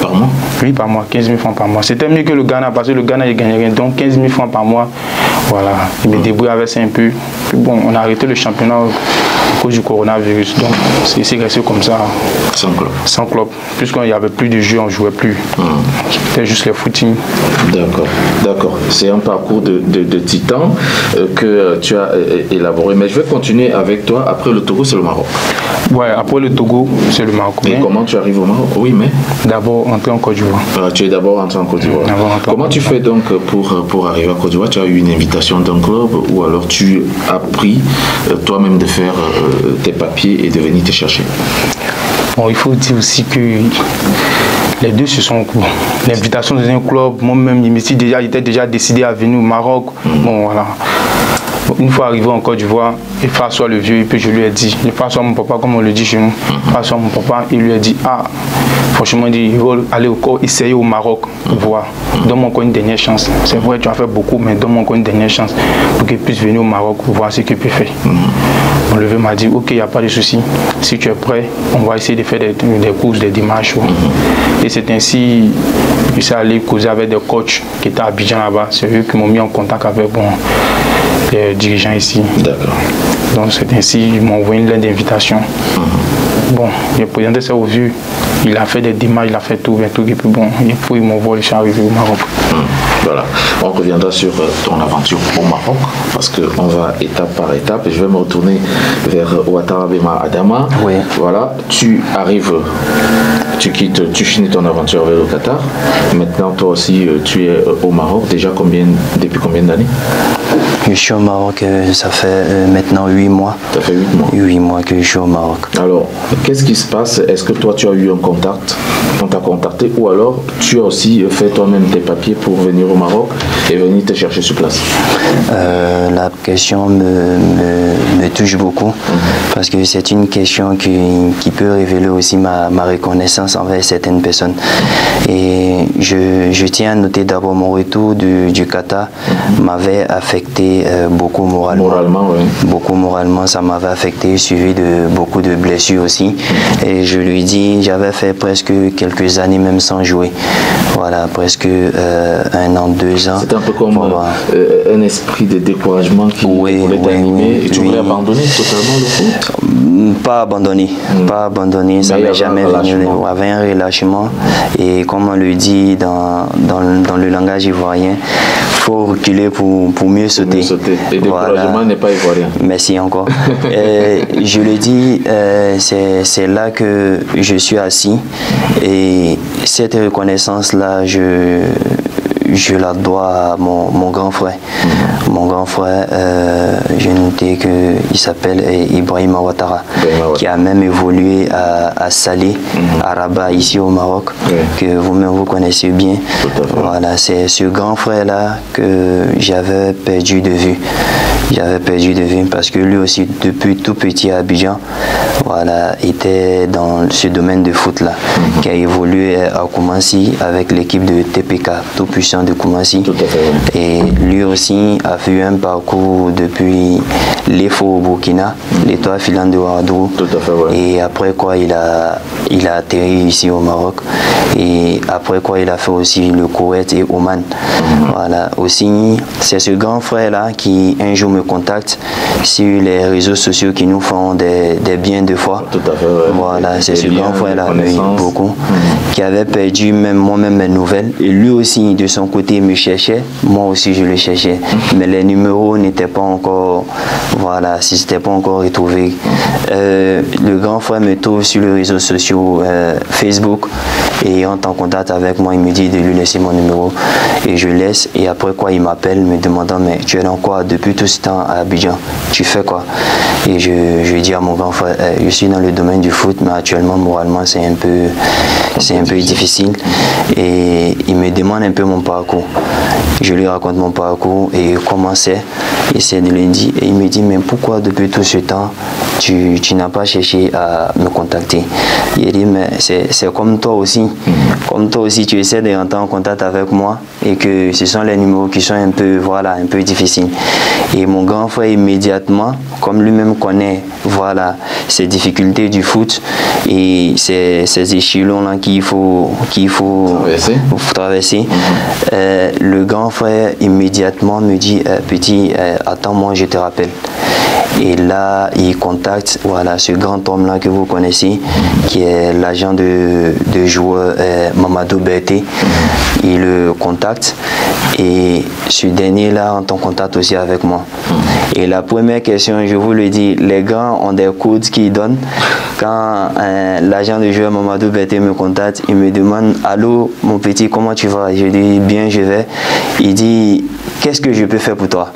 Par mois? Oui, par mois, 15 000 francs par mois. C'était mieux que le Ghana parce que le Ghana il gagnait rien. Donc 15 000 francs par mois, voilà. Il me débrouille avec ça un peu. Puis bon, on a arrêté le championnat à cause du coronavirus. Donc c'est resté comme ça. Sans club? Sans club. Puisqu'il n'y avait plus de jeux, on ne jouait plus. C'était juste les footings. D'accord. C'est un parcours de titan que tu as élaboré. Mais je vais continuer avec toi. Après le Togo, c'est le Maroc. Ouais, après le Togo, c'est le Maroc. Et comment tu arrives au Maroc? Oui, mais... D'abord entré en Côte d'Ivoire. Tu es d'abord entré en Côte d'Ivoire. Comment tu fais donc pour arriver en Côte d'Ivoire? Tu as eu une invitation d'un club ou alors tu as pris toi-même de faire tes papiers et de venir te chercher? Bon, il faut dire aussi que les deux se sont... Bon, l'invitation dans un club, moi-même, j'étais déjà décidé à venir au Maroc. Bon, voilà. Une fois arrivé en Côte d'Ivoire, il François le vieux, et puis je lui ai dit, il François mon papa, comme on le dit chez nous, François mon papa, il lui a dit, franchement, il veut aller essayer au Maroc, voir. Donne-moi encore une dernière chance. C'est vrai, tu as fait beaucoup, mais donne-moi encore une dernière chance pour qu'il puisse venir au Maroc, voir ce qu'il peut faire. Mon levé m'a dit, ok, il n'y a pas de souci. Si tu es prêt, on va essayer de faire des courses, des démarches. Et c'est ainsi, je suis allé causer avec des coachs qui étaient à Abidjan là-bas. C'est eux qui m'ont mis en contact avec les dirigeants ici. D'accord. Donc c'est ainsi, ils m'ont envoyé une lettre d'invitation. Bon, j'ai présenté ça au vu. Il a fait des démarches, il a fait tout, et puis bon, il m'envoie, je suis arrivé au Maroc. Voilà, on reviendra sur ton aventure au Maroc, parce qu'on va étape par étape, et je vais me retourner vers Ouattara Bema Adama. Oui. Voilà, tu arrives tu finis ton aventure avec le Qatar. Maintenant, toi aussi, tu es au Maroc. Depuis combien d'années? Je suis au Maroc, ça fait maintenant 8 mois. Ça fait 8 mois. 8 mois que je suis au Maroc. Alors, qu'est-ce qui se passe? Est-ce que toi, tu as eu un contact? On t'a contacté ou alors tu as aussi fait toi-même tes papiers pour venir au Maroc et venir te chercher sur place? La question me touche beaucoup parce que c'est une question qui peut révéler aussi ma reconnaissance envers certaines personnes. Et je tiens à noter d'abord mon retour du Qatar m'avait affecté beaucoup moralement. Oui. Beaucoup moralement, ça m'avait affecté, suivi de beaucoup de blessures aussi. Et je lui dis, j'avais fait presque quelques années même sans jouer. Voilà, presque 1 an, 2 ans. C'est un peu comme un esprit de découragement qui voulait t'animer. Et tu voulais abandonner totalement le foot? Pas abandonné, ça m'est jamais venu. Il y avait un relâchement. Et comme on le dit dans le langage ivoirien, il faut reculer pour mieux sauter. Et le découragement n'est pas ivoirien. Merci encore. Je le dis, c'est là que je suis assis. Et cette reconnaissance-là, je la dois à mon grand frère. Mon grand frère, j'ai noté qu'il s'appelle Ibrahim Ouattara, qui a même évolué à Salé, à Rabat, ici au Maroc, que vous-même vous connaissez bien. Voilà, c'est ce grand frère-là que j'avais perdu de vue. Parce que lui aussi, depuis tout petit à Abidjan, voilà, était dans ce domaine de foot-là, qui a évolué à Koumassi avec l'équipe de TPK, tout puissant de Koumassi. Et lui aussi a fait un parcours depuis l'EFO au Burkina, l'Étoile filante de Ouagadougou. Et après quoi, il a atterri ici au Maroc. Et après quoi, il a fait aussi le Koweït et Oman. Voilà, aussi, c'est ce grand frère-là qui un jour me contacte sur les réseaux sociaux qui nous font des biens de foi. Voilà, c'est ce grand frère-là, beaucoup, qui avait perdu moi-même mes nouvelles. Et lui aussi, de son côté, me cherchait. Moi aussi, je le cherchais. Mais les numéros n'étaient pas encore, voilà, si c'était pas encore retrouvé. Le grand frère me trouve sur les réseaux sociaux, Facebook, et entre en contact avec moi, il me dit de lui laisser mon numéro. Et je laisse, et après quoi, il m'appelle me demandant, mais tu es dans quoi depuis tout ce temps à Abidjan? Tu fais quoi? Et je dis à mon grand frère, je suis dans le domaine du foot, mais actuellement, moralement, c'est un peu difficile. Et il me demande un peu mon parcours. Je lui raconte mon parcours et comment c'est. J'essaie de lui dire, et il me dit, mais pourquoi depuis tout ce temps, tu n'as pas cherché à me contacter? Il dit, mais c'est comme toi aussi. Comme toi aussi, tu essaies de rentrer en contact avec moi et que ce sont les numéros qui sont un peu difficiles. Et mon grand frère, immédiatement, comme lui-même connaît, voilà, ces difficultés du foot et ces échelons-là qu'il faut traverser, le grand frère immédiatement me dit, petit, attends-moi, je te rappelle. Et là, il contacte, voilà, ce grand homme-là que vous connaissez, qui est l'agent de joueur Mamadou Berté. Il le contacte et ce dernier-là entre en contact aussi avec moi. Et la première question, je vous le dis, les grands ont des codes qu'ils donnent. Quand l'agent de joueur Mamadou Berté me contacte, il me demande, allô mon petit, comment tu vas? Je dis, bien, je vais. Il dit, qu'est-ce que je peux faire pour toi?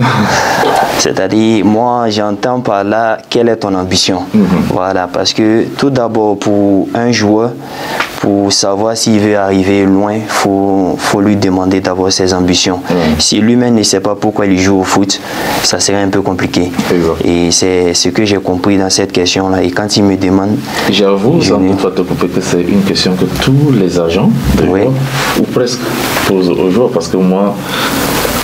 C'est-à-dire, moi, j'entends par là, quelle est ton ambition? Voilà, parce que tout d'abord, pour un joueur, pour savoir s'il veut arriver loin, faut lui demander d'avoir ses ambitions. Si lui-même ne sait pas pourquoi il joue au foot, ça serait un peu compliqué. Et c'est ce que j'ai compris dans cette question-là. Et quand il me demande... J'avoue, sans te couper, que c'est une question que tous les agents de joueurs, ou presque, posent aux joueurs, parce que moi...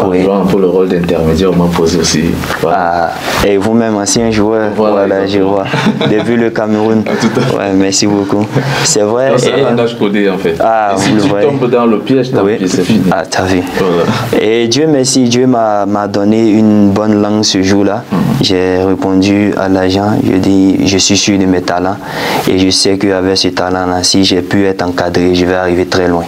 un peu le rôle d'intermédiaire, on m'a posé aussi. Voilà. Et vous-même, ancien joueur, voilà je vois. Depuis le Cameroun. Ouais, merci beaucoup. C'est vrai. C'est un langage codé en fait. Ah, et si tu tombes dans le piège, c'est fini. Ah, t'as vu. Voilà. Et Dieu merci, Dieu m'a donné une bonne langue ce jour-là. J'ai répondu à l'agent, je dis, je suis sûr de mes talents. Et je sais qu'avec ce talent-là, si j'ai pu être encadré, je vais arriver très loin.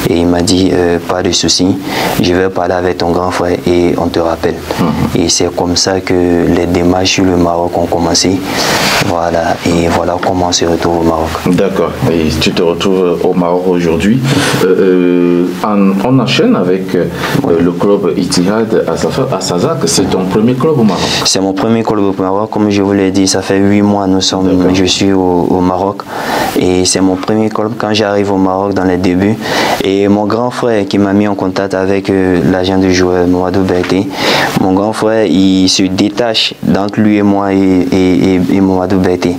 Et il m'a dit, pas de souci, je vais parler avec ton grand frère et on te rappelle. Et c'est comme ça que les démarches sur le Maroc ont commencé. Voilà, et voilà comment on se retrouve au Maroc. D'accord, et tu te retrouves au Maroc aujourd'hui. On enchaîne avec le club Ittihad à Sazac. C'est ton premier club au Maroc? C'est mon premier club au Maroc. Comme je vous l'ai dit, ça fait 8 mois je suis au Maroc. Et c'est mon premier club quand j'arrive au Maroc dans les débuts. Et mon grand frère qui m'a mis en contact avec l'agent de joueur, Mamadou Berté, mon grand frère, il se détache d'entre lui et moi et Mamadou Berté.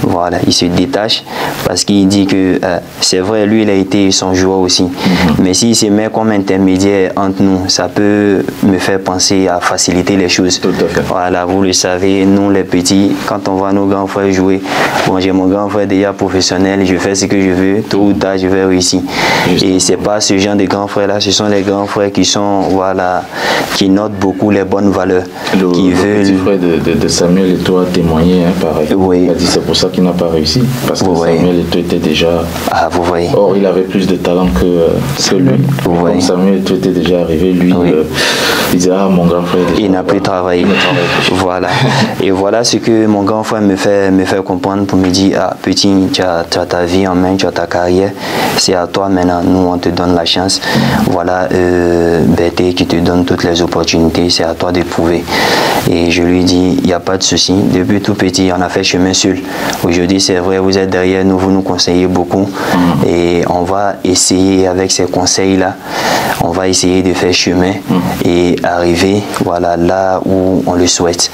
Voilà, il se détache parce qu'il dit que c'est vrai, lui, il a été son joueur aussi. Mais s'il se met comme intermédiaire entre nous, ça peut me faire penser à faciliter les choses. Tout à fait. Voilà, vous le savez, nous les petits, quand on voit nos grands frères jouer, bon, j'ai mon grand frère déjà professionnel, je fais ce que je veux, tôt ou tard, je vais réussir. Et c'est pas ce genre de grands frères là, ce sont les grands frères qui sont, voilà, qui notent beaucoup les bonnes valeurs. Le petit frère de Samuel et toi témoigné, hein, pareil. Oui. Il a dit c'est pour ça qu'il n'a pas réussi, parce que Samuel et toi étaient déjà... Ah, vous voyez. Or, il avait plus de talent que lui. Comme Samuel et toi étaient déjà arrivé, lui, il disait, ah, mon grand frère... Il n'a plus travaillé. Voilà. Et voilà ce que mon grand frère me fait comprendre pour me dire, ah, petit, tu as ta vie en main, tu as ta carrière, c'est à toi maintenant, nous on te donne la chance. Voilà, Berté qui te donne toutes les opportunités, c'est à toi de prouver. Et je lui dis, il n'y a pas de souci. Depuis tout petit, on a fait chemin seul. Aujourd'hui, c'est vrai, vous êtes derrière nous, vous nous conseillez beaucoup. Et on va essayer avec ces conseils-là, on va essayer de faire chemin et arriver, voilà, là où on le souhaite.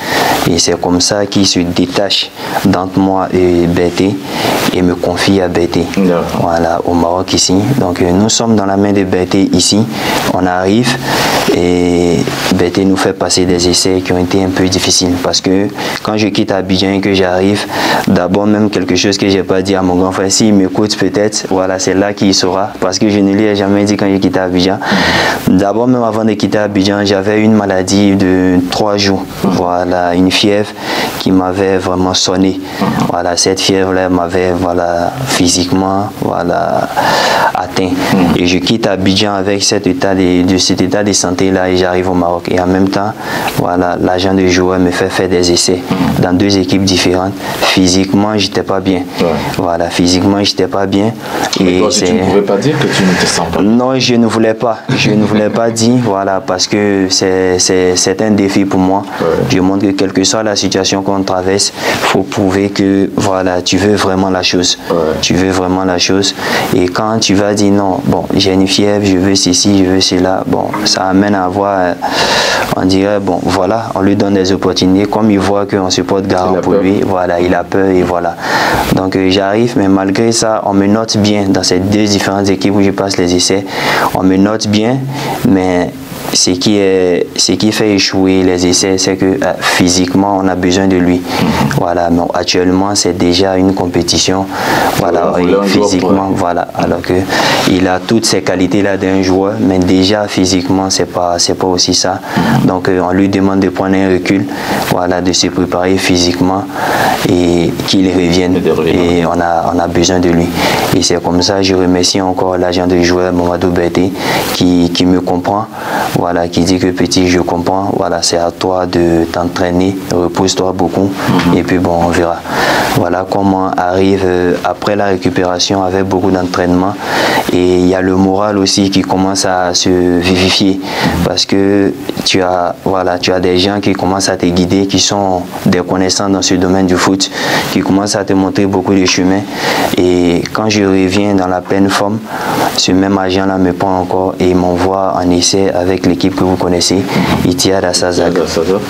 Et c'est comme ça qu'il se détache d'entre moi et Berté et me confie à Berté. Voilà, au Maroc ici. Donc nous sommes dans la main de Berté ici. On arrive et Berté nous fait passer des essais qui ont été un peu difficiles parce que quand je quitte Abidjan et que j'arrive, d'abord même quelque chose que j'ai pas dit à mon grand frère, s'il m'écoute peut-être, voilà, c'est là qu'il saura parce que je ne lui ai jamais dit quand j'ai quitté Abidjan. D'abord même avant de quitter Abidjan, j'avais une maladie de 3 jours. Voilà, une fièvre qui m'avait vraiment sonné. Voilà, cette fièvre-là m'avait, voilà, physiquement, voilà, atteint. Et je quitte Abidjan avec cet état de santé-là et j'arrive au Maroc. Et en même temps, voilà, l'agent de joueur me fait faire des essais dans 2 équipes différentes. Physiquement, j'étais pas bien. Voilà, physiquement, j'étais pas bien. Mais toi, tu ne pouvais pas dire que tu ne te sens pas bien? Non, je ne voulais pas. Je ne voulais pas dire, voilà, parce que c'est un défi pour moi. Je montre que quelle que soit la situation qu'on traverse, il faut prouver que, voilà, tu veux vraiment la chose. Tu veux vraiment la chose. Et quand tu vas dire non, bon, j'ai une fièvre, je veux ceci, je veux cela, bon, ça amène à avoir, on dirait, bon, voilà, on lui donne des opportunités. Comme il voit qu'on se porte garant pour lui, voilà, il a peur et voilà. Donc j'arrive, mais malgré ça, on me note bien dans ces 2 différentes équipes où je passe les essais. On me note bien, mais ce qui fait échouer les essais, c'est que physiquement, on a besoin de lui. Voilà, mais actuellement, c'est déjà une compétition. Voilà, physiquement, voilà. Alors que il a toutes ces qualités-là d'un joueur, mais déjà physiquement, c'est pas aussi ça. Donc, on lui demande de prendre un recul, voilà, de se préparer physiquement et qu'il revienne. Et on a besoin de lui. Et c'est comme ça, je remercie encore l'agent de joueur, Mamadou Berté, qui me comprend. Voilà, qui dit que petit, je comprends, voilà, c'est à toi de t'entraîner, repose-toi beaucoup, et puis bon, on verra. Voilà comment arrive après la récupération avec beaucoup d'entraînement. Et il y a le moral aussi qui commence à se vivifier parce que tu as des gens qui commencent à te guider, qui sont des connaissants dans ce domaine du foot, qui commencent à te montrer beaucoup de chemins. Et quand je reviens dans la pleine forme, ce même agent-là me prend encore et m'envoie en essai avec l'équipe que vous connaissez, Ittihad à Sazac.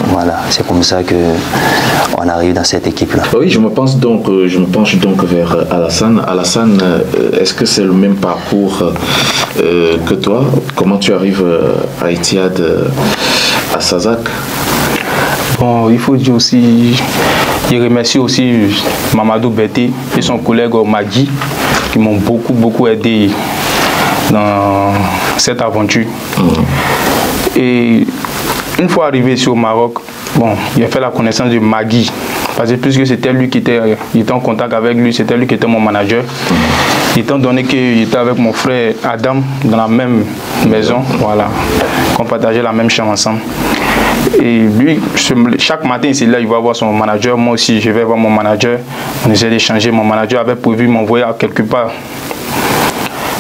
Voilà, c'est comme ça que on arrive dans cette équipe-là. Oui, je me penche donc vers Alassane. Alassane, est-ce que c'est le même parcours que toi? Comment tu arrives à Ittihad à Sazac? Bon, il faut dire aussi, je remercie aussi Mamadou Berté et son collègue Magui qui m'ont beaucoup aidé dans cette aventure. Et une fois arrivé ici au Maroc, bon, j'ai fait la connaissance de Magui, parce que puisque c'était lui qui était en contact avec lui, c'était lui qui était mon manager. étant donné qu'il était avec mon frère Adam dans la même maison, voilà, qu'on partageait la même chambre ensemble. Et lui, chaque matin, c'est là, il va voir son manager. Moi aussi, je vais voir mon manager. On essaie d'échanger. Mon manager avait prévu m'envoyer à quelque part.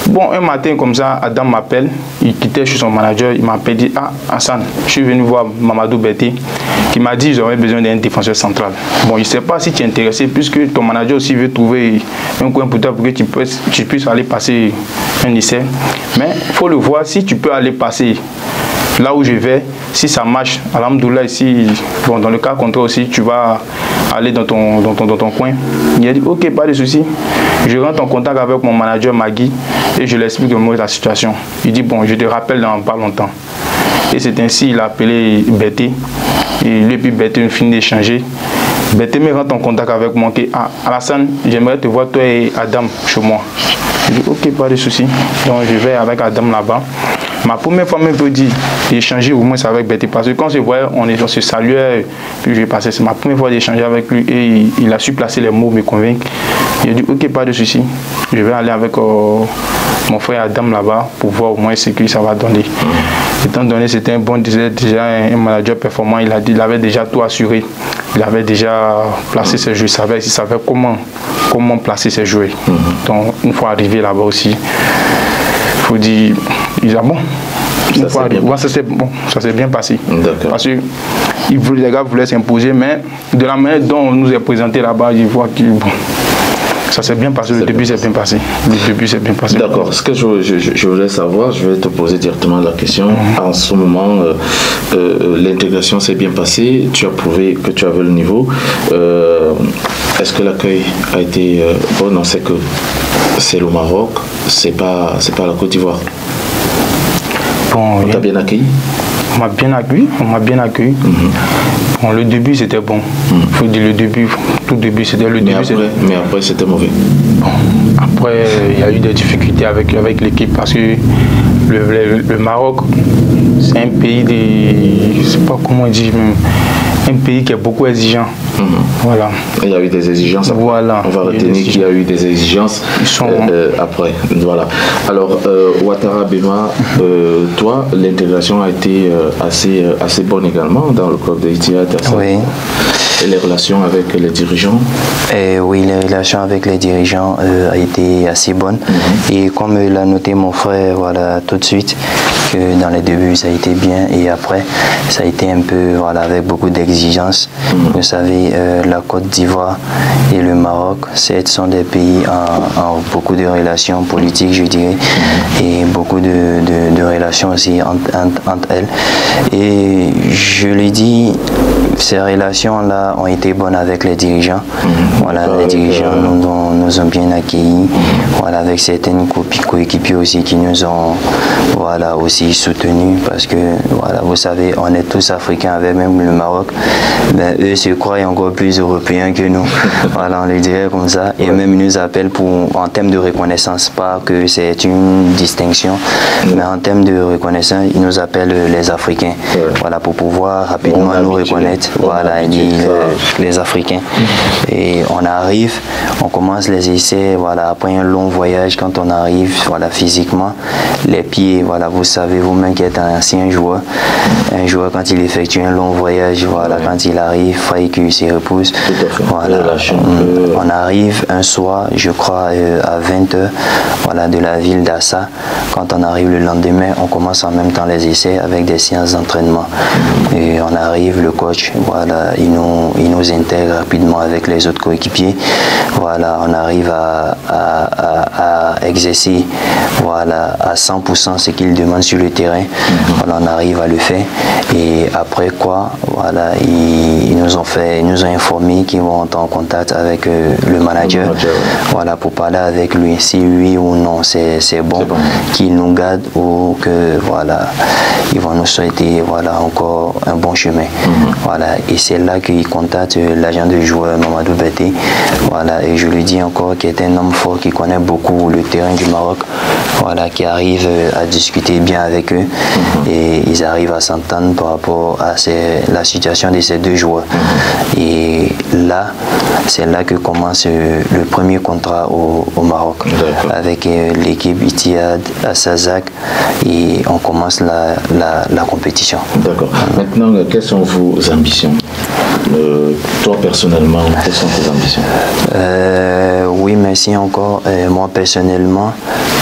Bon, un matin comme ça, Adam m'appelle. Il quittait chez son manager. Il m'appelle, dit, ah, Hassan, je suis venu voir Mamadou Bété, qui m'a dit j'aurais besoin d'un défenseur central. Bon, je ne sais pas si tu es intéressé, puisque ton manager aussi veut trouver un coin pour toi pour que tu puisses aller passer un essai. Mais il faut le voir, si tu peux aller passer là où je vais, si ça marche, alhamdoulilah, ici, bon, dans le cas contraire aussi, tu vas aller dans ton coin. Il a dit, ok, pas de souci. Je rentre en contact avec mon manager Magui et je lui explique la situation. Il dit, bon, je te rappelle dans pas longtemps. Et c'est ainsi qu'il a appelé Bété. Et lui et puis Bété, on finit d'échanger. Bété me rentre en contact avec moi. Ah, Alassane, j'aimerais te voir toi et Adam chez moi. Je dis, ok, pas de souci. Donc je vais avec Adam là-bas. Ma première fois, même, dit d'échanger au moins avec Bété. Parce que quand je voyais, on se saluait, puis je passais. C'est ma première fois d'échanger avec lui et il a su placer les mots, me convaincre. Il a dit, ok, pas de souci. Je vais aller avec mon frère Adam là-bas pour voir au moins ce que ça va donner. Étant donné que c'était un bon déjà un manager performant, il avait déjà tout assuré. Il avait déjà placé ses joueurs. Il savait comment placer ses joueurs. Donc, une fois arrivé là-bas aussi, il faut dire, il a bon. Ça s'est bien passé. Parce que les gars voulaient s'imposer, mais de la manière dont on nous est présenté là-bas, je vois que bon, ça s'est bien passé. Le début s'est bien passé. D'accord. Ce que je voulais savoir, je vais te poser directement la question. En ce moment, l'intégration s'est bien passée. Tu as prouvé que tu avais le niveau. Est-ce que l'accueil a été bon? On sait que c'est le Maroc, c'est pas la Côte d'Ivoire. Bon, on t'a bien accueilli? On m'a bien accueilli. Bon, le début c'était bon. Faut dire le début, tout début c'était le début. Mais après c'était mauvais. Bon, après il y a eu des difficultés avec l'équipe parce que le Maroc c'est un pays je sais pas comment dire même, un pays qui est beaucoup exigeant. Voilà. Il y a eu des exigences. Voilà. On va retenir qu'il y a eu des exigences après. Voilà. Alors, Ouattara Bema, toi, l'intégration a été assez bonne également dans le club de Ittihad. Oui. Et les relations avec les dirigeants? Oui, les relations avec les dirigeants a été assez bonnes. Et comme l'a noté mon frère, voilà, tout de suite, que dans les débuts ça a été bien et après ça a été un peu, voilà, avec beaucoup d'exigences. Vous savez, la Côte d'Ivoire et le Maroc, ce sont des pays en beaucoup de relations politiques, je dirais, et beaucoup de relations aussi entre elles. Et je l'ai dit, ces relations-là ont été bonnes avec les dirigeants. Voilà, les dirigeants nous ont bien accueillis. Voilà, avec certaines coéquipiers aussi qui nous ont, voilà, aussi soutenus parce que, voilà, vous savez, on est tous africains avec même le Maroc. Ben, eux se croient encore plus européens que nous. Voilà, on les dirait comme ça. Et même ils nous appellent en termes de reconnaissance, pas que c'est une distinction, mais en termes de reconnaissance, ils nous appellent les Africains. Voilà, pour pouvoir rapidement nous reconnaître. Voilà, les Africains. Et on arrive, on commence les essais, voilà, après un long voyage, quand on arrive, voilà, physiquement, les pieds, voilà, vous savez vous-même qui êtes un ancien joueur, un joueur quand il effectue un long voyage, voilà, quand il arrive, il faut qu'il se repose. Voilà, on arrive un soir, je crois, à 20h, voilà, de la ville d'Assa. Quand on arrive le lendemain, on commence en même temps les essais avec des séances d'entraînement. Et on arrive, le coach, voilà, il nous intègre rapidement avec les autres coéquipiers. Voilà, on arrive à exercer, voilà, à 100% ce qu'il demande sur le terrain. Voilà, on arrive à le faire. Et après quoi, voilà, ils nous ont informé qu'ils vont entrer en contact avec le manager, voilà, pour parler avec lui, si oui ou non c'est bon, qu'il nous garde ou que, voilà, ils vont nous souhaiter, voilà, encore un bon chemin. Voilà, et c'est là qu'il contacte l'agent de joueur Mamadou Bété. Voilà, et je lui dis encore qu'il est un homme fort qui connaît beaucoup le terrain du Maroc. voilà, qui arrivent à discuter bien avec eux et ils arrivent à s'entendre par rapport à la situation de ces deux joueurs. Et là, c'est là que commence le premier contrat au Maroc avec l'équipe Ittihad Assazak et on commence la compétition. D'accord. Maintenant, quelles sont vos ambitions? Toi personnellement, quelles sont tes ambitions? Oui, merci encore. Moi personnellement,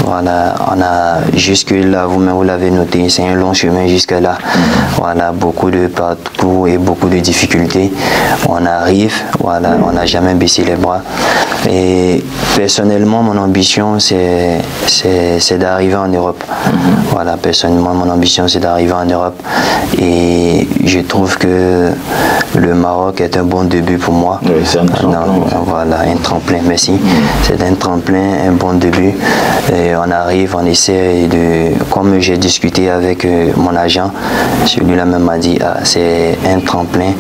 voilà, on a jusque-là, vous-même vous l'avez noté, c'est un long chemin jusque-là. Voilà, beaucoup de parcours et beaucoup de difficultés. On arrive, voilà, on n'a jamais baissé les bras. Et personnellement, mon ambition, c'est d'arriver en Europe. Voilà, personnellement, mon ambition, c'est d'arriver en Europe. Et je trouve que le Maroc est un bon début pour moi. Oui, c'est un tremplin. Voilà, un tremplin, merci. C'est un tremplin, un bon début. Et on arrive, on essaie de... Comme j'ai discuté avec mon agent, celui-là même m'a dit, c'est un tremplin,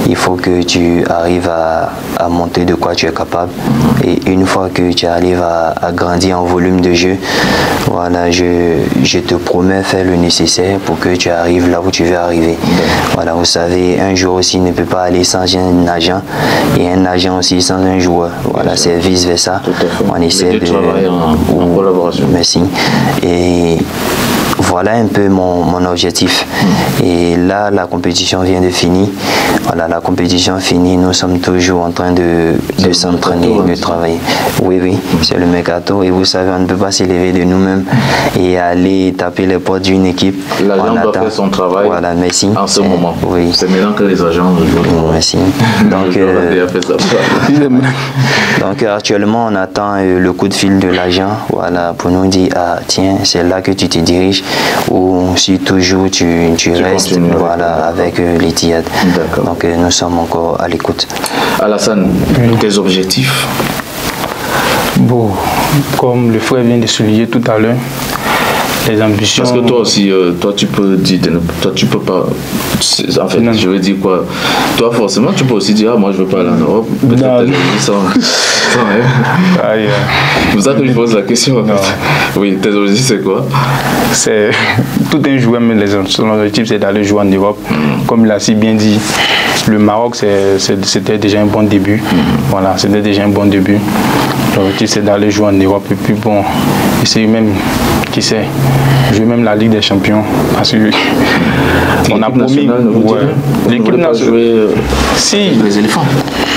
il faut que tu arrives à monter de quoi tu es capable. Et une fois que tu arrives à grandir en volume de jeu, voilà, je te promets faire le nécessaire pour que tu arrives là où tu veux arriver. Voilà, vous savez, un joueur aussi ne peut pas aller sans un agent et un agent aussi sans un joueur. Voilà, c'est vice versa. On essaie de travailler en collaboration. Merci. Et voilà un peu mon objectif. Et là, la compétition vient de finir. Voilà, la compétition finie, nous sommes toujours en train de s'entraîner, de travailler. Oui, oui, c'est le mercato. Et vous savez, on ne peut pas s'élever de nous-mêmes et aller taper les portes d'une équipe. L'agent doit faire son travail. Voilà, merci. En ce moment. Oui. C'est maintenant que les agents jouent. Merci. Donc actuellement, on attend le coup de fil de l'agent, voilà, pour nous dire, tiens, c'est là que tu te diriges, ou si toujours tu restes, voilà, avec l'Ittihad. Donc nous sommes encore à l'écoute. Alassane, tes objectifs? Bon, comme le frère vient de souligner tout à l'heure, les ambitions... Parce que toi aussi, toi tu peux dire, toi tu peux pas... En fait, je veux dire quoi? Toi forcément tu peux aussi dire, moi je veux pas aller en Europe. Peut-être sans c'est pour ça que je pose la question. En fait. Oui, tes objectifs c'est quoi? C'est tout un joueur, mais son objectif c'est d'aller jouer en Europe. Comme il a si bien dit, le Maroc c'était déjà un bon début. Voilà, c'était déjà un bon début. L'objectif c'est d'aller jouer en Europe et puis bon, essayer même, qui sait, jouer même la Ligue des Champions parce que on a promis. L'équipe nationale. Si. Les éléphants.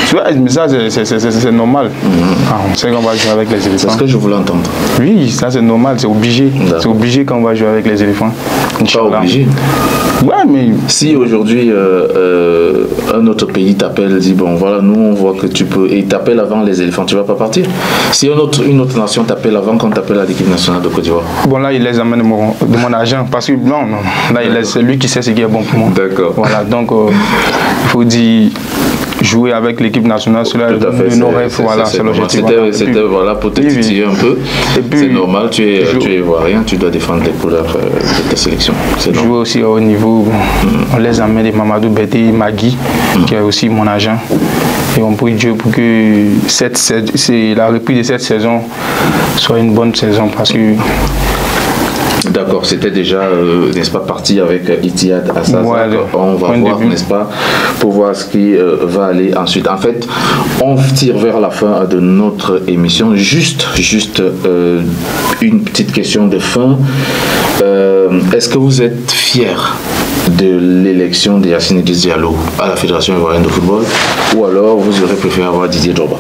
Tu vois, mais ça c'est normal. On sait qu'on va jouer avec les éléphants. C'est ce que je voulais entendre. Oui, ça c'est normal, c'est obligé. C'est obligé qu'on va jouer avec les éléphants. Pas obligé. Ouais, mais si aujourd'hui un autre pays t'appelle, dit bon voilà, nous on voit que tu peux, et il t'appelle avant les éléphants, tu vas pas partir. Si une autre nation t'appelle avant qu'on t'appelle à l'équipe nationale de Côte d'Ivoire. Bon là il les amène de mon agent parce que non, là c'est lui qui sait ce qui est bon pour moi. D'accord. Voilà, donc il faut dire jouer avec l'équipe nationale, cela est nos rêves, voilà, c'est l'objectif. C'était voilà, pour te titiller un peu. C'est normal, tu es ivoirien, tu dois défendre les couleurs de ta sélection. Jouer aussi au niveau, on les amène de Mamadou Bété, Magui, qui est aussi mon agent. Et on prie Dieu pour que la reprise de cette saison soit une bonne saison parce que... D'accord, c'était déjà, n'est-ce pas, parti avec Ittihad Assazak. On va voir, n'est-ce pas, pour voir ce qui va aller ensuite. En fait, on tire vers la fin de notre émission. Juste une petite question de fin. Est-ce que vous êtes fier de l'élection de Yacine Idriss Diallo à la Fédération ivoirienne de football, ou alors vous aurez préféré avoir Didier Drogba?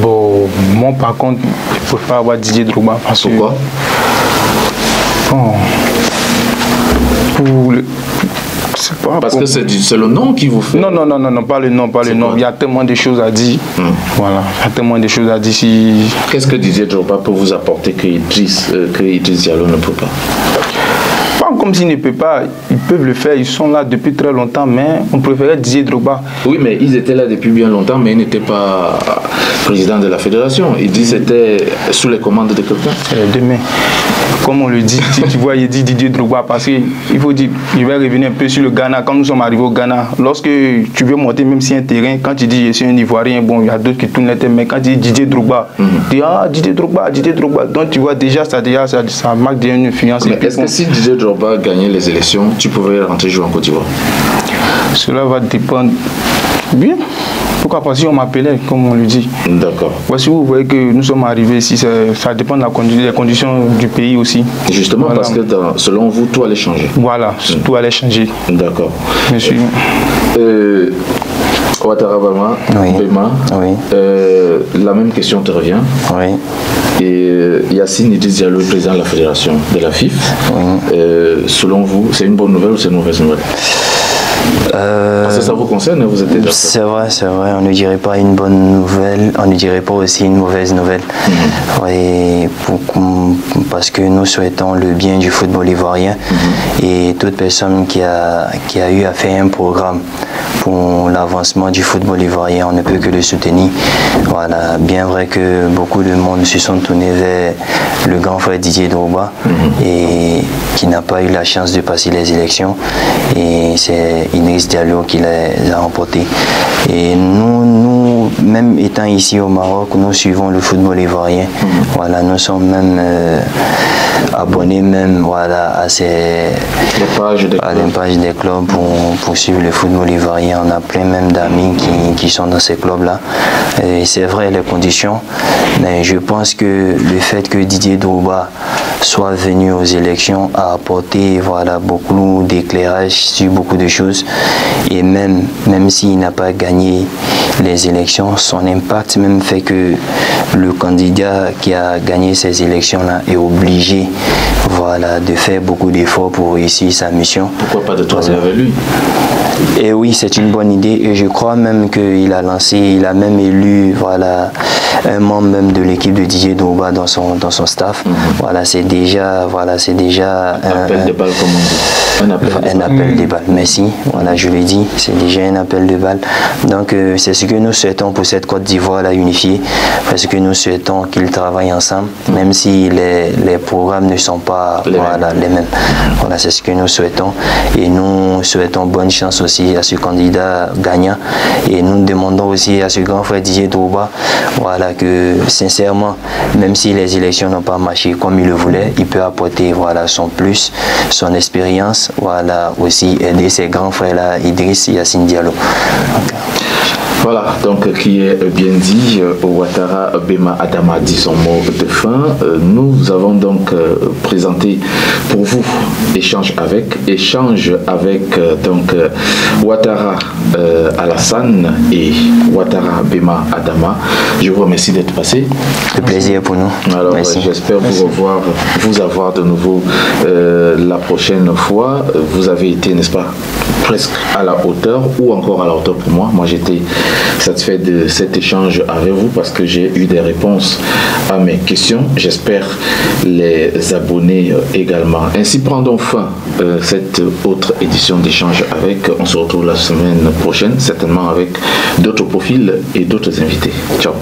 Bon, moi par contre, je préfère avoir Didier Drogba parce que... Pourquoi? Parce que c'est le nom qui vous fait. Non, pas le nom, pas le nom. Il y a tellement de choses à dire. Voilà, il y a tellement de choses à dire. Qu'est-ce que Didier Drogba peut vous apporter que Idriss Diallo ne peut pas? pas comme s'ils ne peuvent pas, ils peuvent le faire, ils sont là depuis très longtemps, mais on préférait Didier Drogba. Oui, mais ils étaient là depuis bien longtemps, mais ils n'étaient pas président de la fédération. Ils disent que c'était sous les commandes de quelqu'un. Demain, comme on le dit, tu vois, il dit Didier Drogba, parce qu'il faut dire, je vais revenir un peu sur le Ghana. Quand nous sommes arrivés au Ghana, lorsque tu veux monter même si un terrain, quand tu dis je suis un Ivoirien, bon, il y a d'autres qui tournent les têtes, mais quand tu dis Didier Drogba, tu dis Didier Drogba, Didier Drogba. Donc tu vois déjà, ça marque déjà une influence. Est-ce que si Didier Drogba gagnait les élections, tu pouvais rentrer jouer en Côte d'Ivoire? Cela va dépendre. Bien. Pourquoi pas si on m'appelait, comme on le dit. D'accord. Voici, vous voyez que nous sommes arrivés ici, ça dépend des conditions du pays aussi. Justement, voilà. Parce que selon vous, tout allait changer. Voilà, tout allait changer. D'accord. Monsieur. Ouattara Bema, oui. La même question te revient. Oui. Et Yacine Idriss Diallo, le président de la fédération de la FIF. Oui. Selon vous, c'est une bonne nouvelle ou c'est une mauvaise nouvelle? Parce que ça vous concerne, vous êtes déjà... C'est vrai, on ne dirait pas une bonne nouvelle, on ne dirait pas aussi une mauvaise nouvelle. Et parce que nous souhaitons le bien du football ivoirien et toute personne qui a eu à faire un programme pour l'avancement du football ivoirien, on ne peut que le soutenir. Voilà, bien vrai que beaucoup de monde se sont tournés vers le grand frère Didier Drogba et qui n'a pas eu la chance de passer les élections. Et c'est Idriss Diallo qui les a remportés. Et nous, même étant ici au Maroc, nous suivons le football ivoirien. Voilà, nous sommes même abonnés même voilà, à les pages des clubs pour suivre le football ivoirien. On a plein même d'amis qui sont dans ces clubs-là. C'est vrai les conditions, mais je pense que le fait que Didier Drogba soit venu aux élections a apporté voilà, beaucoup d'éclairage sur beaucoup de choses. Et même s'il n'a pas gagné les élections, son impact même fait que le candidat qui a gagné ces élections-là est obligé voilà, de faire beaucoup d'efforts pour réussir sa mission. Pourquoi pas de travailler avec lui? Et oui, c'est une bonne idée et je crois même qu'il a même élu voilà, un membre même de l'équipe de Didier Drogba dans son staff. Voilà, c'est déjà un appel de balle, comme on dit. Un appel de balle, merci. Voilà, je l'ai dit, c'est déjà un appel de balle. Donc c'est ce que nous souhaitons pour cette Côte d'Ivoire là unifiée, parce que nous souhaitons qu'ils travaillent ensemble, même si les programmes ne sont pas les mêmes. Voilà, c'est ce que nous souhaitons et nous souhaitons bonne chance aussi à ce candidat gagnant et nous demandons aussi à ce grand frère Didier Drogba voilà, que sincèrement, même si les élections n'ont pas marché comme il le voulait, il peut apporter voilà, son plus, son expérience, voilà, aussi aider ses grands frères là, Idriss et Yacine Diallo. Voilà, donc qui est bien dit, Ouattara Bema Adama dit son mot de fin. Nous avons donc présenté pour vous échange avec donc Ouattara Alassane et Ouattara Bema Adama. Je vous remercie d'être passé. Le plaisir pour nous. Alors j'espère vous avoir de nouveau la prochaine fois. Vous avez été, n'est-ce pas, presque à la hauteur ou encore à la hauteur pour moi. Moi j'étais satisfait de cet échange avec vous parce que j'ai eu des réponses à mes questions. J'espère les abonnés également. Ainsi prendons fin cette autre édition d'échange avec. On se retrouve la semaine prochaine, certainement avec d'autres profils et d'autres invités. Ciao.